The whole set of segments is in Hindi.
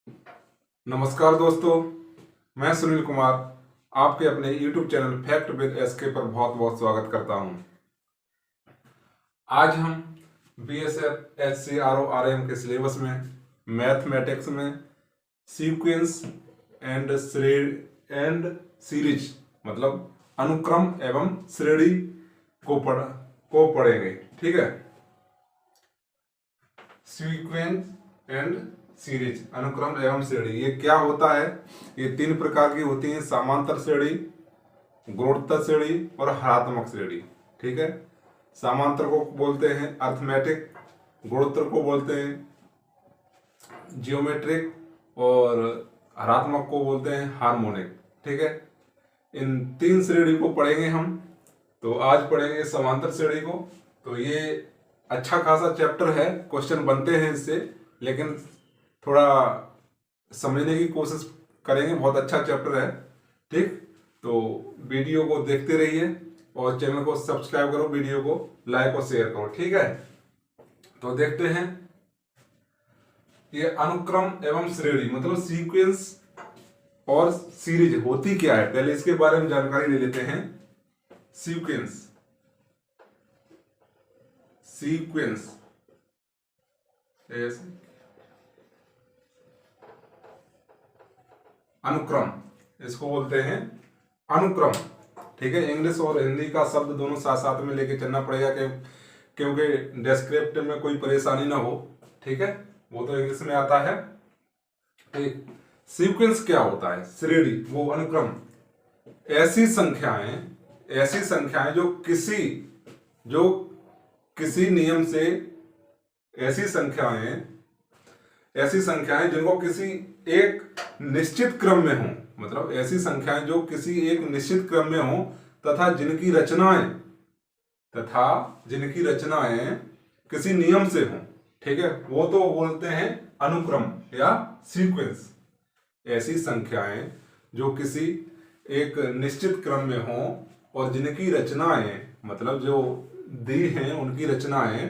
नमस्कार दोस्तों, मैं सुनील कुमार आपके अपने YouTube channel fact with S K पर बहुत बहुत स्वागत करता हूं। आज हम BSF HCRO RM के सिलेबस में मैथमेटिक्स में सीक्वेंस एंड सीरीज मतलब अनुक्रम एवं श्रेणी को पढ़ेंगे। ठीक है, सीक्वेंस एंड सीरीज, अनुक्रम एवं श्रेणी, ये क्या होता है? ये तीन प्रकार की होती हैं: समांतर श्रेणी, गुणोत्तर श्रेणी और हरात्मक श्रेणी। ठीक है, समांतर को बोलते हैं अर्थमेटिक, गुणोत्तर को बोलते हैं जियोमेट्रिक और हरात्मक को बोलते हैं हार्मोनिक। ठीक है, इन तीन श्रेणी को पढ़ेंगे हम। तो आज पढ़ेंगे समांतर श्रेणी को। तो ये अच्छा खासा चैप्टर है, क्वेश्चन बनते हैं इससे, लेकिन थोड़ा समझने की कोशिश करेंगे। बहुत अच्छा चैप्टर है। ठीक, तो वीडियो को देखते रहिए और चैनल को सब्सक्राइब करो, वीडियो को लाइक और शेयर करो। ठीक है, तो देखते हैं ये अनुक्रम एवं श्रेणी मतलब सीक्वेंस और सीरीज होती क्या है। पहले इसके बारे में जानकारी ले लेते हैं। सीक्वेंस अनुक्रम, इसको बोलते हैं अनुक्रम। ठीक है, इंग्लिश और हिंदी का शब्द दोनों साथ साथ में लेके चलना पड़ेगा क्योंकि डिस्क्रिप्टिव में कोई परेशानी ना हो। ठीक है, वो तो इंग्लिश में आता है। ठीक, सीक्वेंस क्या होता है? श्रेणी वो अनुक्रम ऐसी संख्याएं जो किसी नियम से, ऐसी संख्याएं जिनको किसी एक निश्चित क्रम में हो, मतलब ऐसी संख्याएं जो किसी एक निश्चित क्रम में हो तथा जिनकी रचनाएं किसी नियम से हो। ठीक है, वो तो बोलते हैं अनुक्रम या सीक्वेंस। ऐसी संख्याएं जो किसी एक निश्चित क्रम में हो और जिनकी रचनाएं, मतलब जो दी हैं उनकी रचनाएं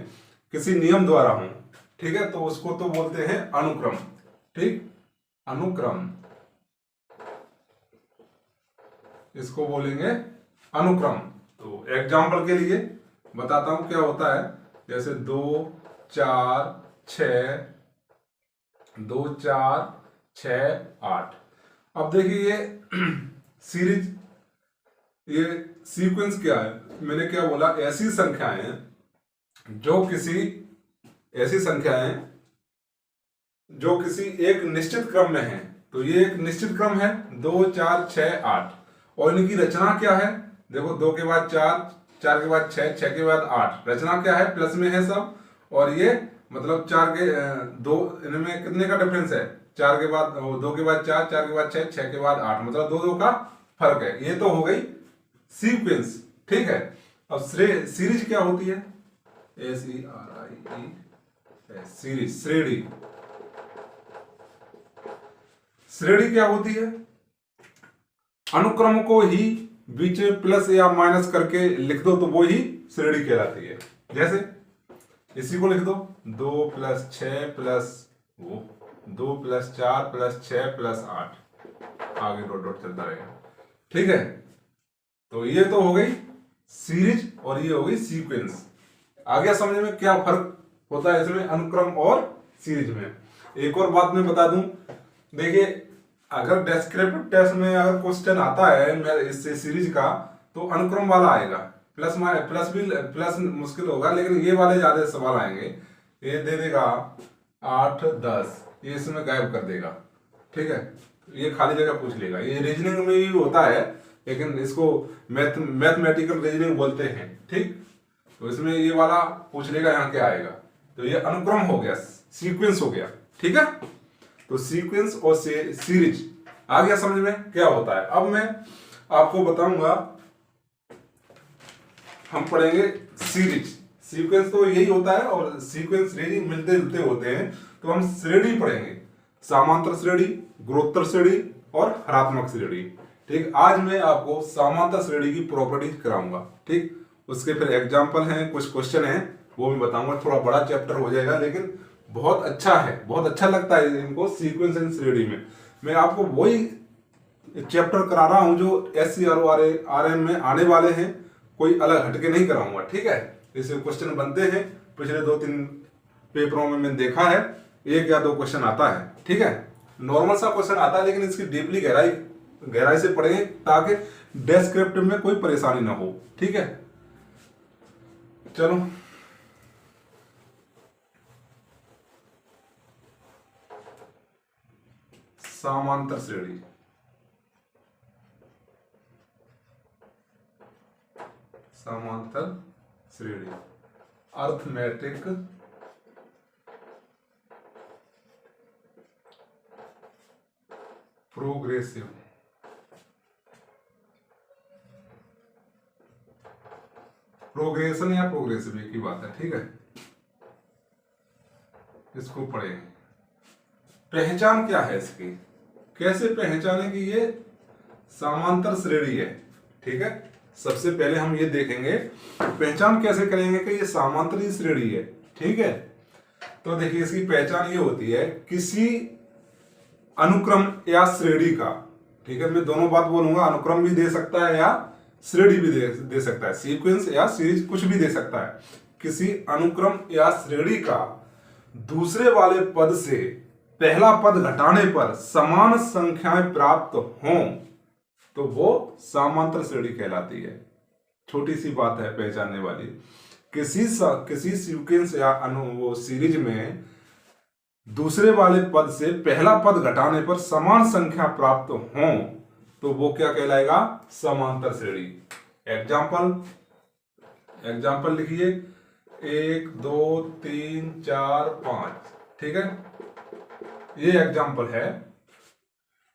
किसी नियम द्वारा हो। ठीक है, तो उसको तो बोलते हैं अनुक्रम। ठीक, अनुक्रम, इसको बोलेंगे अनुक्रम। तो एग्जाम्पल के लिए बताता हूं क्या होता है। जैसे 2 4 6 8। अब देखिए ये सीरीज, ये सीक्वेंस क्या है? मैंने क्या बोला? ऐसी संख्याएं जो किसी एक निश्चित क्रम में है। तो ये एक निश्चित क्रम है 2 4 6 8, और इनकी रचना क्या है? देखो, 2 के बाद 4, 4 के बाद 6, 6 के बाद 8। रचना क्या है? प्लस में है सब। और ये मतलब 4 के 2, इनमें कितने का डिफरेंस है? 4 के बाद 2 के बाद 4, 4 के बाद 6, 6 के बाद 8, मतलब 2 2 का फर्क है। ये तो हो गई सीक्वेंस। ठीक है, अब सीरीज क्या होती है? सीरीज, श्रेणी क्या होती है? अनुक्रम को ही बीच में प्लस या माइनस करके लिख दो तो वो ही श्रेणी कहलाती है। जैसे इसी को लिख दो, 2 + 6 प्लस 2 + 4 + 6 + 8, आगे डॉट डॉट चलता रहेगा। ठीक है, तो ये तो हो गई सीरीज और ये हो गई सीक्वेंस। आगे समझ में क्या फर्क होता है इसमें अनुक्रम और सीरीज में? एक और बात मैं बता दूं, देखिए, अगर डिस्क्रिप्टिव टेस्ट में अगर क्वेश्चन आता है इससे सीरीज का, तो अनुक्रम वाला आएगा। प्लस मुश्किल होगा, लेकिन ये वाले ज्यादा सवाल आएंगे। ये दे देगा 8 10, ये इसमें गायब कर देगा। ठीक है, ये खाली जगह पूछ लेगा। ये रीजनिंग में भी होता है, लेकिन इसको मैथमेटिकल रीजनिंग बोलते हैं। ठीक, तो इसमें ये वाला पूछ लेगा, यहाँ क्या आएगा। तो ये अनुक्रम हो गया, सीक्वेंस हो गया। ठीक है, तो सीक्वेंस और सीरीज आ गया समझ में क्या होता है। अब मैं आपको बताऊंगा, हम पढ़ेंगे सीरीज। सीक्वेंस तो यही होता है और सीक्वेंस श्रेणी मिलते जुलते होते हैं। तो हम श्रेणी पढ़ेंगे, समांतर श्रेणी, गुणोत्तर श्रेणी और हरात्मक श्रेणी। ठीक, आज मैं आपको समांतर श्रेणी की प्रॉपर्टीज कराऊंगा। ठीक, उसके फिर एग्जाम्पल हैं, कुछ क्वेश्चन हैं, वो भी बताऊंगा। थोड़ा बड़ा चैप्टर हो जाएगा, लेकिन बहुत अच्छा है, बहुत अच्छा लगता है इनको सीक्वेंस एंड श्रेणी में। मैं आपको वही चैप्टर करा रहा हूं जो SCRO-RM में आने वाले हैं, कोई अलग हटके नहीं कराऊंगा, ठीक है। इससे क्वेश्चन बनते हैं, पिछले 2-3 पेपरों में मैंने देखा है 1 या 2 क्वेश्चन आता है, ठीक है। नॉर्मल सा क्वेश्चन आता है, लेकिन इसकी डीपली गहराई से पढ़ेंगे ताकि डेस्क्रिप्टिव में कोई परेशानी ना हो, ठीक है। चलो समांतर श्रेणी, समांतर श्रेणी, अर्थमेटिक प्रोग्रेसिव, प्रोग्रेशन या प्रोग्रेसिव एक ही बात है, ठीक है। इसको पढ़ेंगे। पहचान क्या है इसकी, कैसे पहचाने कि ये समांतर श्रेणी है, ठीक है। सबसे पहले हम ये देखेंगे पहचान कैसे करेंगे कि ये समांतरी श्रेणी है, ठीक है। तो देखिए इसकी पहचान ये होती है किसी अनुक्रम या श्रेणी का, ठीक है। मैं दोनों बात बोलूंगा, अनुक्रम भी दे सकता है या श्रेणी भी दे सकता है, सीक्वेंस या सीरीज कुछ भी दे सकता है। किसी अनुक्रम या श्रेणी का दूसरे वाले पद से पहला पद घटाने पर समान संख्याएं प्राप्त हों तो वो समांतर श्रेणी कहलाती है। छोटी सी बात है पहचानने वाली। किसी सीक्वेंस या वो सीरीज में दूसरे वाले पद से पहला पद घटाने पर समान संख्या प्राप्त हों तो वो क्या कहलाएगा, समांतर श्रेणी। एग्जाम्पल लिखिए 1 2 3 4 5, ठीक है। ये एग्जाम्पल है,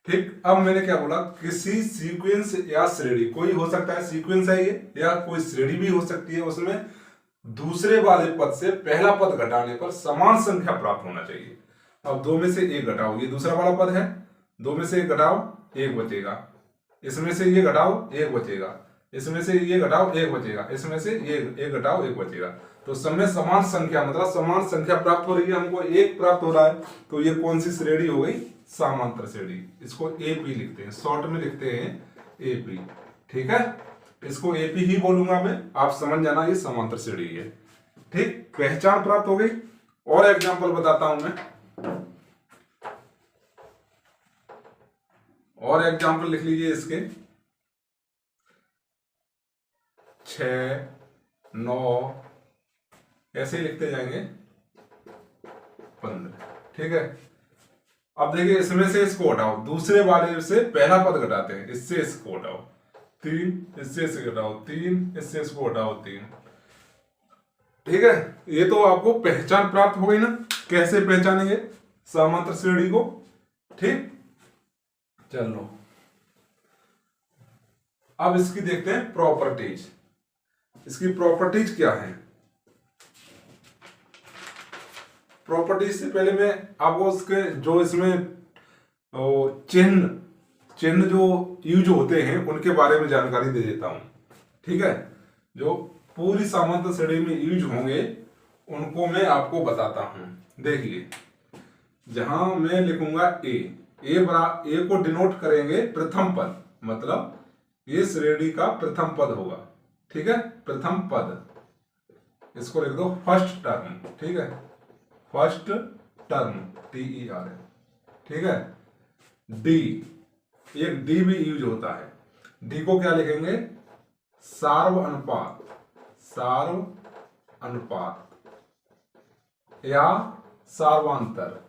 ठीक। अब मैंने क्या बोला, किसी सीक्वेंस या श्रेणी, कोई हो सकता है सीक्वेंस है ये, या कोई श्रेणी भी हो सकती है, उसमें दूसरे वाले पद से पहला पद घटाने पर समान संख्या प्राप्त होना चाहिए। अब 2 में से 1 घटाओ, ये दूसरा वाला पद है, 2 में से 1 घटाओ 1 बचेगा, इसमें से ये घटाओ 1 बचेगा, इसमें से ये घटाओ 1 बचेगा, इसमें से ये 1 घटाओ 1 बचेगा। तो सब में समान संख्या, मतलब समान संख्या प्राप्त हो रही है, हमको 1 प्राप्त हो रहा है, तो ये कौन सी श्रेणी हो गई, समांतर श्रेणी। इसको AP लिखते हैं, शॉर्ट में लिखते हैं AP, ठीक है। इसको AP ही बोलूंगा मैं, आप समझ जाना ये समांतर श्रेणी है, ठीक। पहचान प्राप्त हो गई। और एग्जांपल बताता हूं मैं, और एग्जांपल लिख लीजिए इसके 6 9 ऐसे ही लिखते जाएंगे 15, ठीक है। अब देखिए इसमें से इसको हटाओ, दूसरे वाले से पहला पद घटाते हैं, इससे इसको हटाओ 3, इससे इसको हटाओ 3, इससे इसको हटाओ 3, ठीक है। ये तो आपको पहचान प्राप्त हो गई ना, कैसे पहचानेंगे समांतर श्रेणी को, ठीक। चलो अब इसकी देखते हैं प्रॉपर्टीज। इसकी प्रॉपर्टीज क्या है। प्रॉपर्टीज से पहले मैं आपको उसके जो इसमें चिन्ह जो यूज होते हैं उनके बारे में जानकारी दे देता हूं, ठीक है। जो पूरी समांतर श्रेणी में यूज होंगे उनको मैं आपको बताता हूं। देखिए जहां मैं लिखूंगा ए को डिनोट करेंगे प्रथम पद, मतलब ये श्रेणी का प्रथम पद होगा, ठीक है। प्रथम पद इसको लिख दो फर्स्ट टर्म, ठीक है। फर्स्ट टर्म TER है, ठीक है। डी, एक डी भी यूज होता है। डी को क्या लिखेंगे, सार्व अनुपात, सार्व अनुपात या सार्वांतर,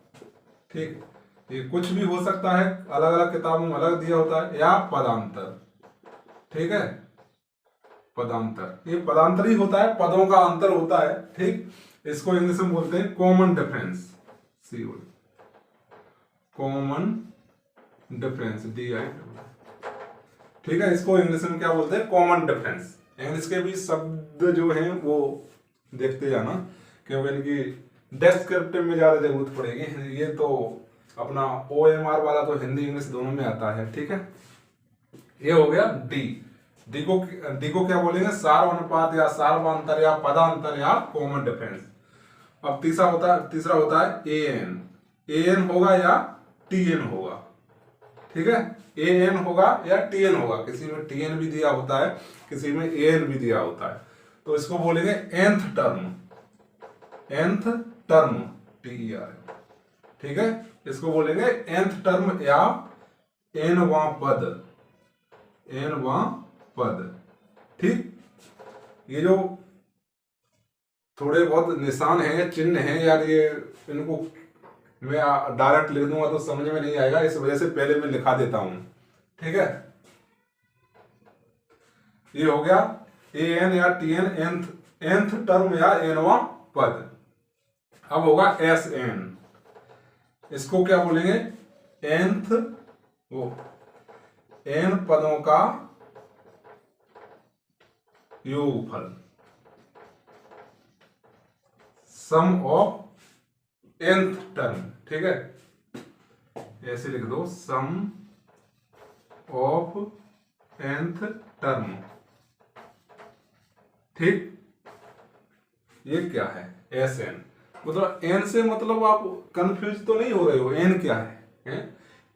ठीक। ये कुछ भी हो सकता है, अलग अलग किताबों में अलग दिया होता है, या पदांतर, ठीक है। पदांतर, ये पदांतर ही होता है, पदों का अंतर होता है, ठीक। इसको इंग्लिश में बोलते हैं common difference, COD, common difference DI, ठीक है। इसको इंग्लिश में क्या बोलते हैं, कॉमन डिफरेंस। इंग्लिश के भी शब्द जो हैं वो देखते जाना, क्योंकि इनकी डेस्क्रिप्टिव में ज्यादा जरूरत पड़ेगी। ये तो अपना OMR वाला तो हिंदी इंग्लिश दोनों में आता है, ठीक है। ये हो गया डी को क्या बोलेंगे, सार्व अनुपात या सार्वांतर या पदांतर या कॉमन डिफरेंस। अब तीसरा होता है ए एन होगा या टी एन होगा, ठीक है, ए एन होगा या टी एन होगा, किसी में टी एन भी दिया होता है, किसी में ए एन भी दिया होता है, तो इसको बोलेंगे nth टर्म टी आर, ठीक है, इसको बोलेंगे nth टर्म या nवां पद, ठीक। ये जो थोड़े बहुत निशान हैं, चिन्ह हैं यार, ये इनको मैं डायरेक्ट लिख दूंगा तो समझ में नहीं आएगा, इस वजह से पहले मैं लिखा देता हूं, ठीक है। ये हो गया ए एन या टी एन, nth टर्म या nवां पद। अब होगा एस एन, इसको क्या बोलेंगे, nth n पदों का योगफल, सम ऑफ nth टर्म, ठीक है, ऐसे लिख दो, सम ऑफ nth टर्म, ठीक। ये क्या है, एस एन, मतलब एन से मतलब आप कंफ्यूज तो नहीं हो रहे हो, एन क्या है?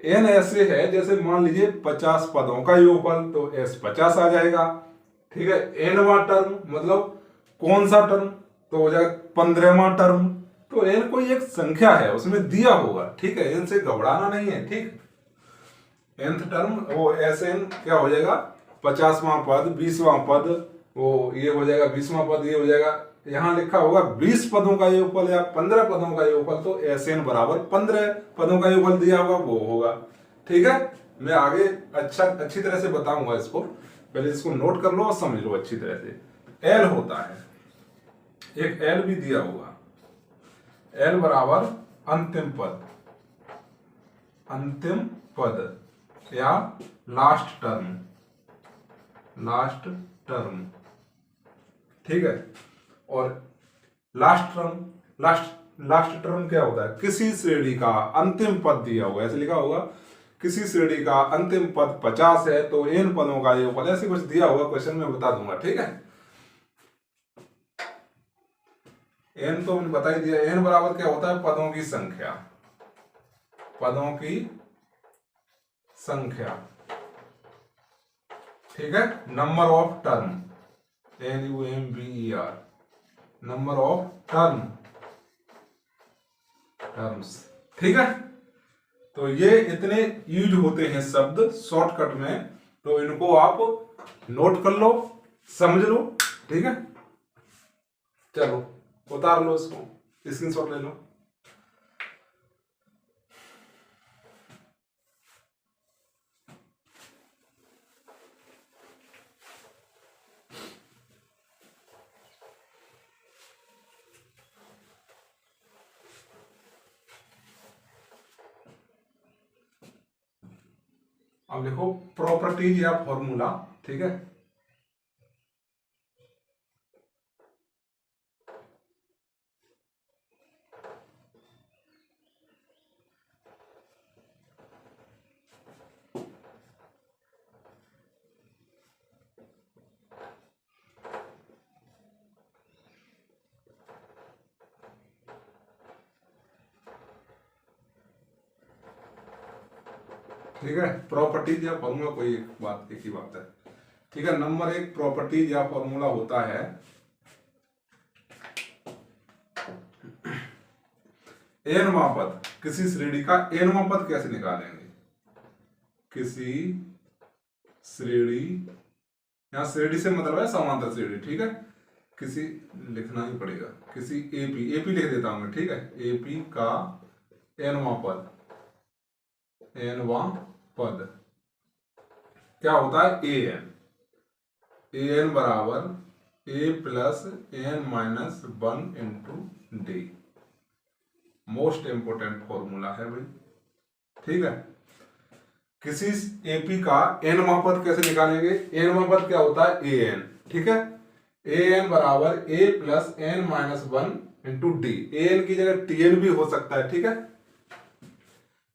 एन ऐसे है जैसे मान लीजिए 50 पदों का योगफल, तो एस 50 आ जाएगा, ठीक है। एनवां टर्म मतलब कौन सा टर्म, तो हो जाएगा 15वां टर्म, तो एन कोई एक संख्या है, उसमें दिया होगा, ठीक है, एन से घबराना नहीं है, ठीक। nth टर्म वो एस एन क्या हो जाएगा, 50वां पद, 20वां पद, वो ये हो जाएगा 20वां पद, ये हो जाएगा, यहां लिखा होगा 20 पदों का योगफल या 15 पदों का योगफल, तो एस एन बराबर 15 पदों का योगफल दिया होगा, वो होगा, ठीक है। मैं आगे अच्छी तरह से बताऊंगा इसको, पहले इसको नोट कर लो और समझ लो अच्छी तरह से। एल होता है, एक एल भी दिया होगा, एल बराबर अंतिम पद या लास्ट टर्म, ठीक है। और लास्ट टर्म क्या होता है, किसी श्रेणी का अंतिम पद दिया होगा, ऐसे लिखा होगा, किसी श्रेणी का अंतिम पद 50 है तो n पदों का योगफल, ऐसे कुछ दिया होगा, क्वेश्चन में बता दूंगा, ठीक है। n तो मैंने बता ही दिया, n बराबर क्या होता है, पदों की संख्या, ठीक है। Number of term, NUMBER, number of terms, ठीक है। तो ये इतने यूज होते हैं शब्द शॉर्टकट में, तो इनको आप नोट कर लो, समझ लो, ठीक है। चलो उतार लो इसको, स्क्रीनशॉट ले लो। अब लिखो प्रॉपर्टीज या फॉर्मूला, ठीक है। ठीक है, प्रॉपर्टीज या फॉर्मूला कोई एक ही बात है, ठीक है। नंबर 1 प्रॉपर्टीज या फॉर्मूला होता है, एनवां पद, किसी श्रेणी का एनवां पद कैसे निकालेंगे, किसी श्रेणी, यहां श्रेणी से मतलब है समांतर श्रेणी, ठीक है, किसी लिखना ही पड़ेगा, किसी एपी लिख देता हूं मैं, ठीक है, एपी का एनवां पद क्या होता है, ए एन बराबर A plus N minus 1 into D, most important formula है भाई, ठीक है। किसी एपी का एनवां पद कैसे निकालेंगे, एनवां पद क्या होता है, ए एन, ठीक है, ए एन बराबर A plus N minus 1 into D, A N की जगह टी एन भी हो सकता है, ठीक है।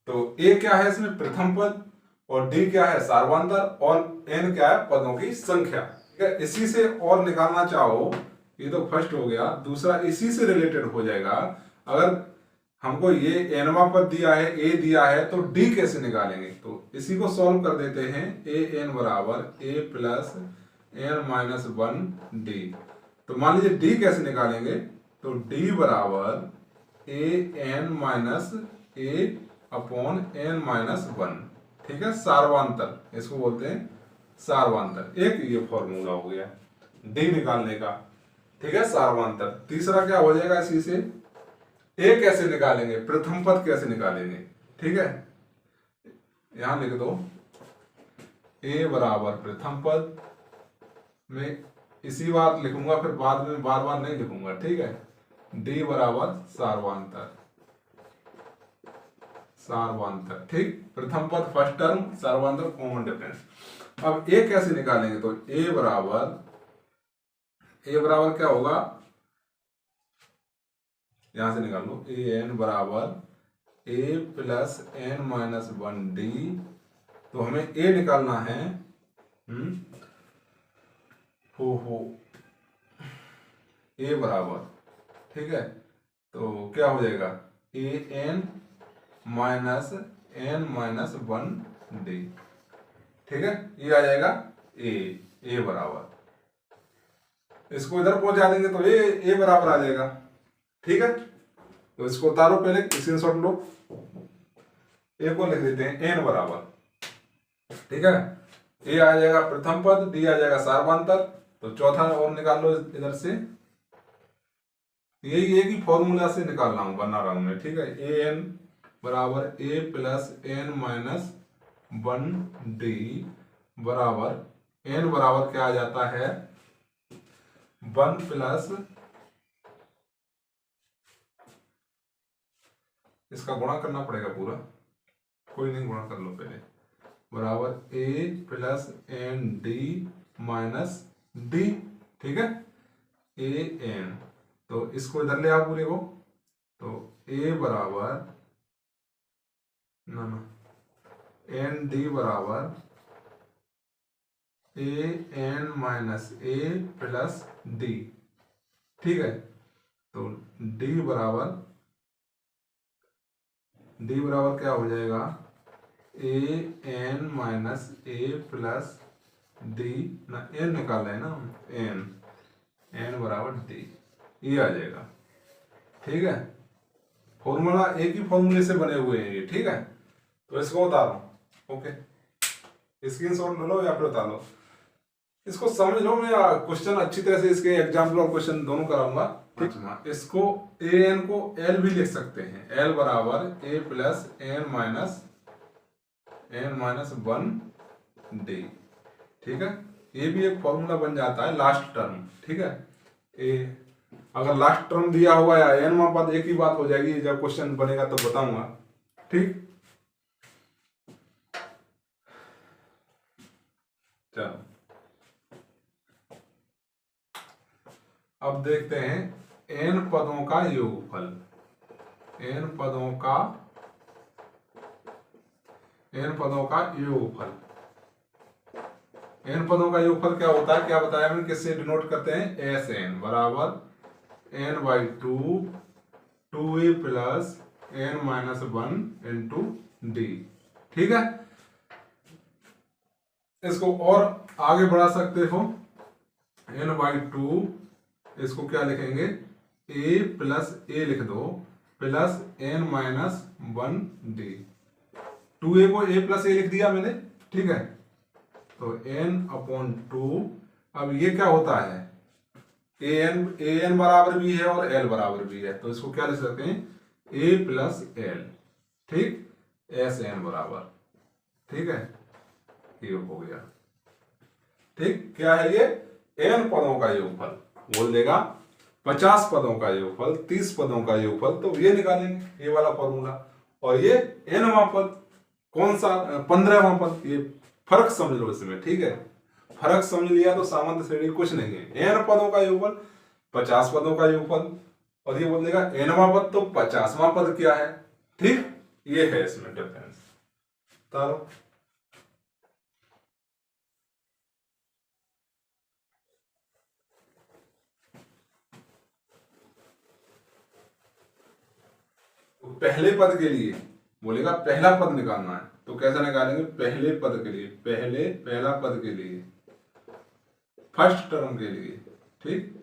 तो ए क्या है इसमें, प्रथम पद, और डी क्या है, सार्वंतर, और एन क्या है, पदों की संख्या, ठीक है। इसी से और निकालना चाहो ये तो फर्स्ट हो गया। दूसरा इसी से रिलेटेड हो जाएगा, अगर हमको ये एनवा पद दिया है, ए दिया है, तो डी कैसे निकालेंगे? तो इसी को सॉल्व कर देते हैं। ए एन बराबर A plus N minus one D. तो मान लीजिए डी कैसे निकालेंगे? तो डी बराबर A N minus A upon N minus one. ठीक है, सार्वंतर इसको बोलते हैं, सार्वंतर। एक ये फॉर्मूला हो गया डी निकालने का। ठीक है, सार्वंतर। तीसरा क्या हो जाएगा इसी से? ए कैसे निकालेंगे? प्रथम पद कैसे निकालेंगे? ठीक है, यहां लिख दो ए बराबर प्रथम पद में इसी बार लिखूंगा, फिर बाद में बार बार नहीं लिखूंगा। ठीक है, डी बराबर सार्वंतर, सार्वंतर। ठीक, प्रथम पद फर्स्ट टर्म, सार्वंतर कॉमन डिफरेंस। अब ए कैसे निकालेंगे? तो ए बराबर क्या होगा? यहां से निकाल लो, ए एन बराबर A plus N minus one D. तो हमें ए निकालना है। हो ए बराबर, ठीक है, तो क्या हो जाएगा? A N minus N minus one D. ठीक है, ये आ जाएगा ए बराबर। इसको इधर पहुंचा देंगे तो ए बराबर आ जाएगा। ठीक है, तो इसको उतारो, पहले स्क्रीनशॉट लो। ए को लिख देते हैं एन बराबर। ठीक है, ए आ जाएगा प्रथम पद, डी आ जाएगा सार्वंतर। तो चौथा और निकाल लो इधर से। यही एक ही फॉर्मूला से निकाल रहा हूं, बना रहा हूं मैं। ठीक है, ए एन बराबर A plus N minus one D बराबर एन बराबर क्या आ जाता है? वन प्लस, इसका गुणा करना पड़ेगा पूरा, कोई नहीं, गुणा कर लो पहले, बराबर A plus N D minus D. ठीक है, ए एन, तो इसको इधर ले आओ पूरे को। तो ए बराबर ना एन डी बराबर A N minus A plus D. ठीक है, तो डी बराबर क्या हो जाएगा? A N minus A plus D, ना एन निकाल रहे हैं ना, एन बराबर डी, ये आ जाएगा। ठीक है, फॉर्मूला एक ही फॉर्मूले से बने हुए हैं ये। ठीक है, तो इसको उतारो। ओके, स्क्रीनशॉट ले लो या फिर उतार लो, इसको समझ लो। मैं क्वेश्चन अच्छी तरह से, इसके एग्जाम्पल और क्वेश्चन दोनों कराऊंगा। ठीक, इसको ए एन को एल भी लिख सकते हैं। एल बराबर A plus N minus one D. ठीक है, ये भी एक फॉर्मूला बन जाता है लास्ट टर्म। ठीक है, ए अगर लास्ट टर्म दिया हुआ या एन मा पद, एक ही बात हो जाएगी। जब क्वेश्चन बनेगा तो बताऊंगा। ठीक, चलो अब देखते हैं एन पदों का योगफल। एन पदों का योगफल। एन पदों का योगफल क्या होता है, क्या बताया मैंने, किससे डिनोट करते हैं? एस एन बराबर n by two a plus N minus one into d. ठीक है, इसको और आगे बढ़ा सकते हो। एन बाई टू, इसको क्या लिखेंगे? ए प्लस ए लिख दो plus N minus one D. Two A को ए प्लस ए लिख दिया मैंने। ठीक है, तो एन अपॉन टू। अब ये क्या होता है? ए एन बराबर भी है और एल बराबर भी है, तो इसको क्या लिख सकते हैं? ए प्लस एल। ठीक, एस एन बराबर। ठीक है, ये हो गया। ठीक, क्या है ये? एन पदों का योगफल। बोल देगा 50 पदों का योगफल, 30 पदों का योगफल, तो ये निकालेंगे, ये वाला फॉर्मूला। और ये एनवां पद कौन सा? 15वां पद। ये फर्क समझ लो इसमें। ठीक है, फर्क समझ लिया तो सामान्य श्रेणी कुछ नहीं है। एन पदों का योगफल 50 पदों का योगफल, और ये बोल देगा एनवां पद तो 50वां पद क्या है। ठीक, ये है इसमें डिफरेंस। तारो पहले पद के लिए बोलेगा पहला पद निकालना है, तो कैसे निकालेंगे? पहले पद के लिए, पहला पद के लिए, फर्स्ट टर्म के लिए, ठीक,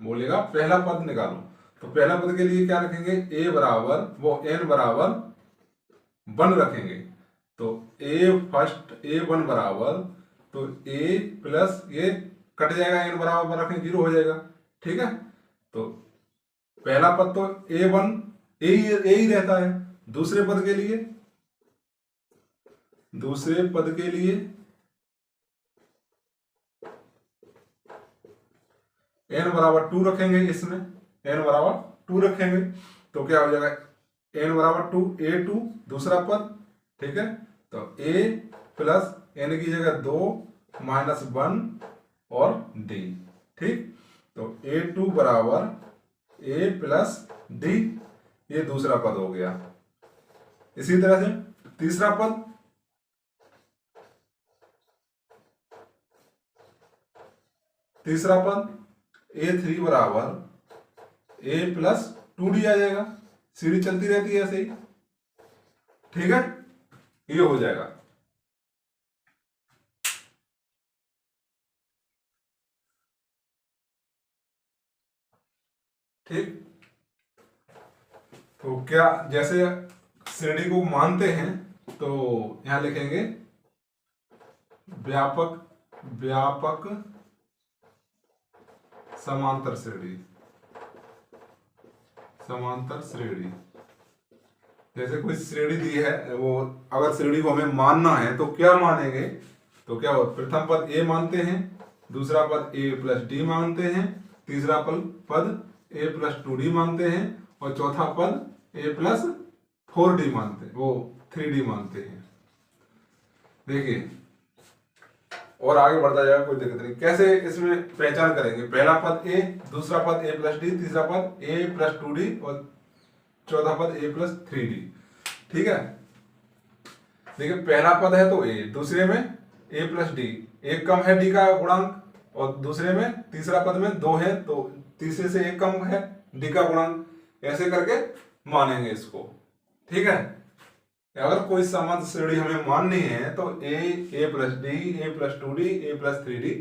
बोलेगा पहला पद निकालो। तो पहला पद के लिए क्या रखेंगे? ए बराबर वो n बराबर 1 रखेंगे। तो ए 1 बराबर, तो a प्लस ये कट जाएगा, n बराबर 1 रखेंगे 0 हो जाएगा, ठीक है। तो पहला पद तो a1 ए ही रहता है। दूसरे पद के लिए, n बराबर 2 रखेंगे, इसमें n बराबर 2 रखेंगे, तो क्या हो जाएगा? n बराबर 2, a2 दूसरा पद, ठीक है। तो a प्लस n की जगह 2 माइनस 1 और d, ठीक। तो a2 बराबर a प्लस d, ये दूसरा पद हो गया। इसी तरह से तीसरा पद, a3 बराबर a प्लस 2d आ जाएगा। सीरीज चलती रहती है ऐसे ही, ठीक है, ये हो जाएगा। ठीक, तो क्या जैसे श्रेणी को मानते हैं तो यहां लिखेंगे व्यापक समांतर श्रेणी। जैसे कोई श्रेणी दी है, वो अगर श्रेणी को हमें मानना है तो क्या मानेंगे? तो क्या हो, प्रथम पद a मानते हैं, दूसरा पद a प्लस डी मानते हैं, तीसरा पद a प्लस 2d मानते हैं, और चौथा पद a प्लस 4d मानते हैं, वो 3d मानते हैं। देखिए, और आगे बढ़ता जाएगा, कोई दिक्कत नहीं। कैसे इसमें पहचान करेंगे? पहला पद a, दूसरा पद a प्लस डी, तीसरा पद a प्लस 2d और चौथा पद a प्लस 3d, ठीक है। देखिए, पहला पद है तो a, दूसरे में a प्लस डी, एक कम है d का गुणांक, और दूसरे में तीसरा पद में 2 है तो तीसरे से एक कम है d का गुणांक, ऐसे करके मानेंगे इसको, ठीक है। अगर कोई समांतर श्रेणी हमें माननी है तो a plus D, a plus 2d, a plus 3d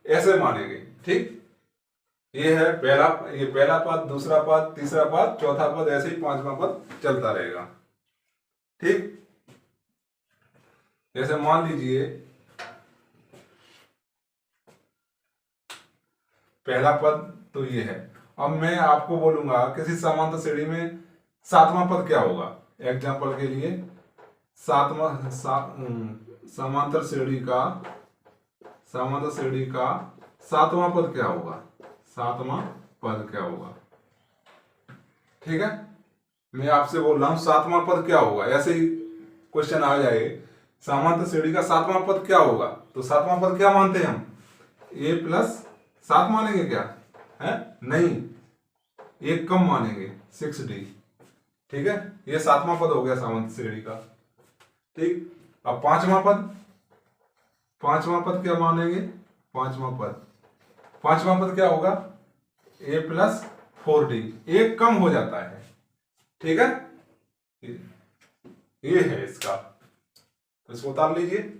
ऐसे मानेंगे, ठीक। ये है पहला पद, दूसरा पद, तीसरा पद, चौथा पद, ऐसे ही पांचवा पद चलता रहेगा, ठीक। जैसे मान लीजिए पहला पद तो ये है। अब मैं आपको बोलूंगा किसी समांतर श्रेणी में सातवां पद क्या होगा। एग्जांपल के लिए समांतर श्रेणी का सातवां पद क्या होगा, ठीक है। मैं आपसे बोल रहा हूं सातवां पद क्या होगा, ऐसे ही क्वेश्चन आ जाए, समांतर श्रेणी का सातवां पद क्या होगा, तो सातवां पद क्या मानते हैं हम? a प्लस 7 मानेंगे क्या है? नहीं, एक कम मानेंगे 6d, ठीक है। ये सातवां पद हो गया समांतर श्रेणी का, ठीक। अब पांचवा पद क्या मानेंगे? पांचवा पद क्या होगा? a प्लस 4d, एक कम हो जाता है, ठीक है। ये है इसका, तो इसको उतार लीजिए।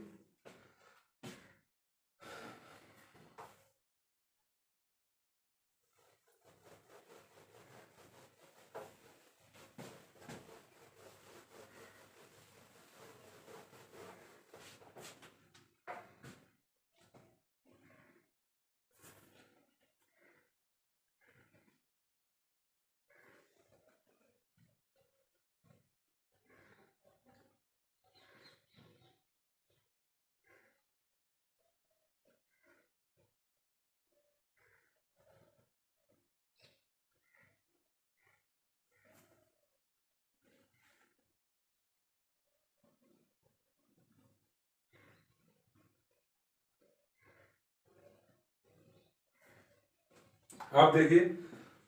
आप देखिए,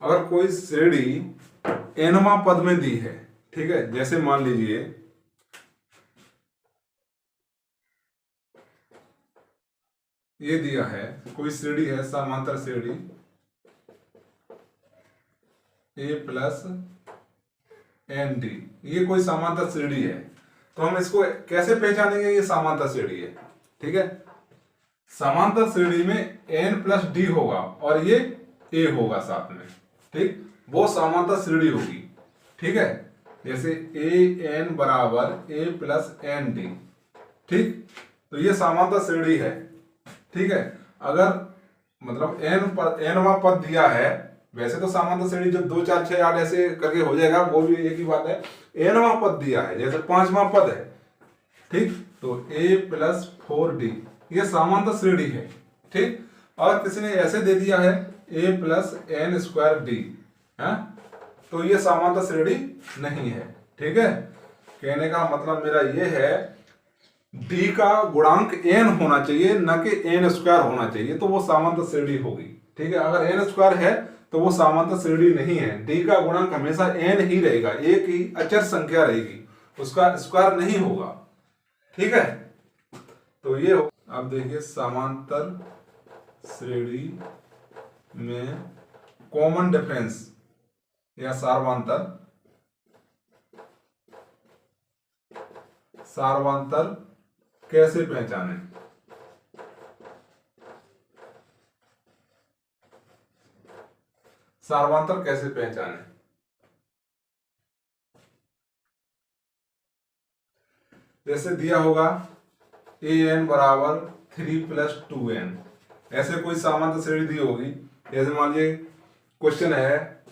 अगर कोई श्रेणी nवां पद में दी है, ठीक है। जैसे मान लीजिए ये दिया है, कोई श्रेणी है समांतर श्रेणी a प्लस एन डी, ये कोई समांतर श्रेणी है। तो हम इसको कैसे पहचानेंगे, ये समांतर श्रेणी है। ठीक है, समांतर श्रेणी में n प्लस डी होगा और ये a होगा साथ में। ठीक, वो समांतर श्रेणी होगी। ठीक है, जैसे ए एन बराबर ए प्लस एन डी। ठीक, तो ये समांतर श्रेणी है। ठीक है, अगर मतलब nवां पद दिया है, वैसे तो समांतर श्रेणी जो 2 4 6 8 ऐसे करके हो जाएगा, वो भी एक ही बात है। nवां पद दिया है, जैसे 5वां पद है। ठीक, तो a प्लस 4d, ये समांतर श्रेणी है। ठीक, और किसी ने ऐसे दे दिया है a plus n square d, तो ये समांतर श्रेणी नहीं है। ठीक है, कहने का मतलब मेरा ये है d का गुणांक n होना चाहिए, न कि n स्क्वायर होना चाहिए, तो वो समांतर श्रेणी होगी। ठीक है, अगर n स्क्वायर है तो वो समांतर श्रेणी नहीं है। d का गुणांक हमेशा n ही रहेगा, एक ही अचर संख्या रहेगी, उसका स्क्वायर नहीं होगा। ठीक है, तो ये अब देखिए समांतर श्रेणी में कॉमन डिफरेंस या सार्वंतर कैसे पहचाने। सार्वंतर कैसे पहचाने, जैसे दिया होगा ए एन बराबर 3 प्लस 2n, ऐसे कोई समांतर श्रेणी दी होगी। जैसे मान लीजिए क्वेश्चन है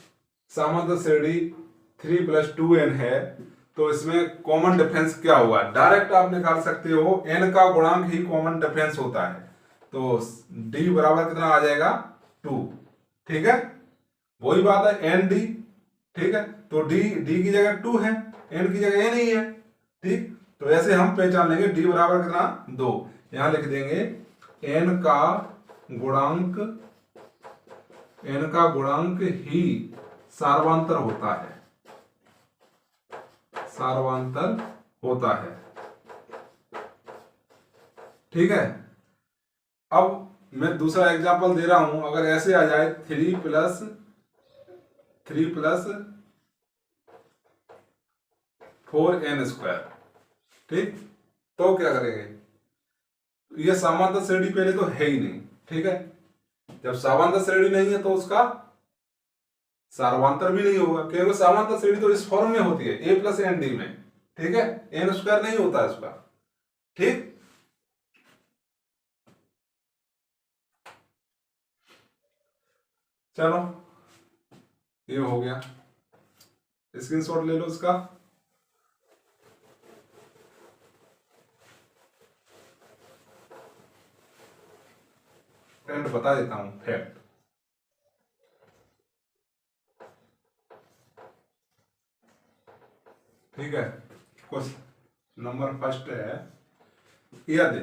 समांतर श्रेणी 3 प्लस 2n है, तो इसमें कॉमन डिफरेंस क्या होगा, डायरेक्ट आप निकाल सकते हो, n का गुणांक ही कॉमन डिफरेंस होता है। तो d बराबर कितना आ जाएगा 2। ठीक है, वही बात है n d। ठीक है, तो d की जगह 2 है, n की जगह n ही है। ठीक, तो ऐसे हम पहचान लेंगे d बराबर कितना 2। यहां लिख देंगे n का गुणांक ही सार्वंतर होता है, सार्वंतर होता है। ठीक है, अब मैं दूसरा एग्जांपल दे रहा हूं, अगर ऐसे आ जाए 3 प्लस 4n स्क्वायर। ठीक, तो क्या करेंगे, ये समांतर श्रेणी पहले तो है ही नहीं। ठीक है, जब समांतर श्रेणी नहीं है तो उसका सार्वंतर भी नहीं होगा, क्योंकि समांतर श्रेणी तो इस फॉर्म में होती है a प्लस एन डी में। ठीक है, n स्क्वायर नहीं होता इसका। ठीक, चलो ये हो गया, स्क्रीनशॉट ले लो इसका। फैक्ट बता देता हूं, फैक्ट। ठीक है, क्वेश्चन नंबर फर्स्ट है, यदि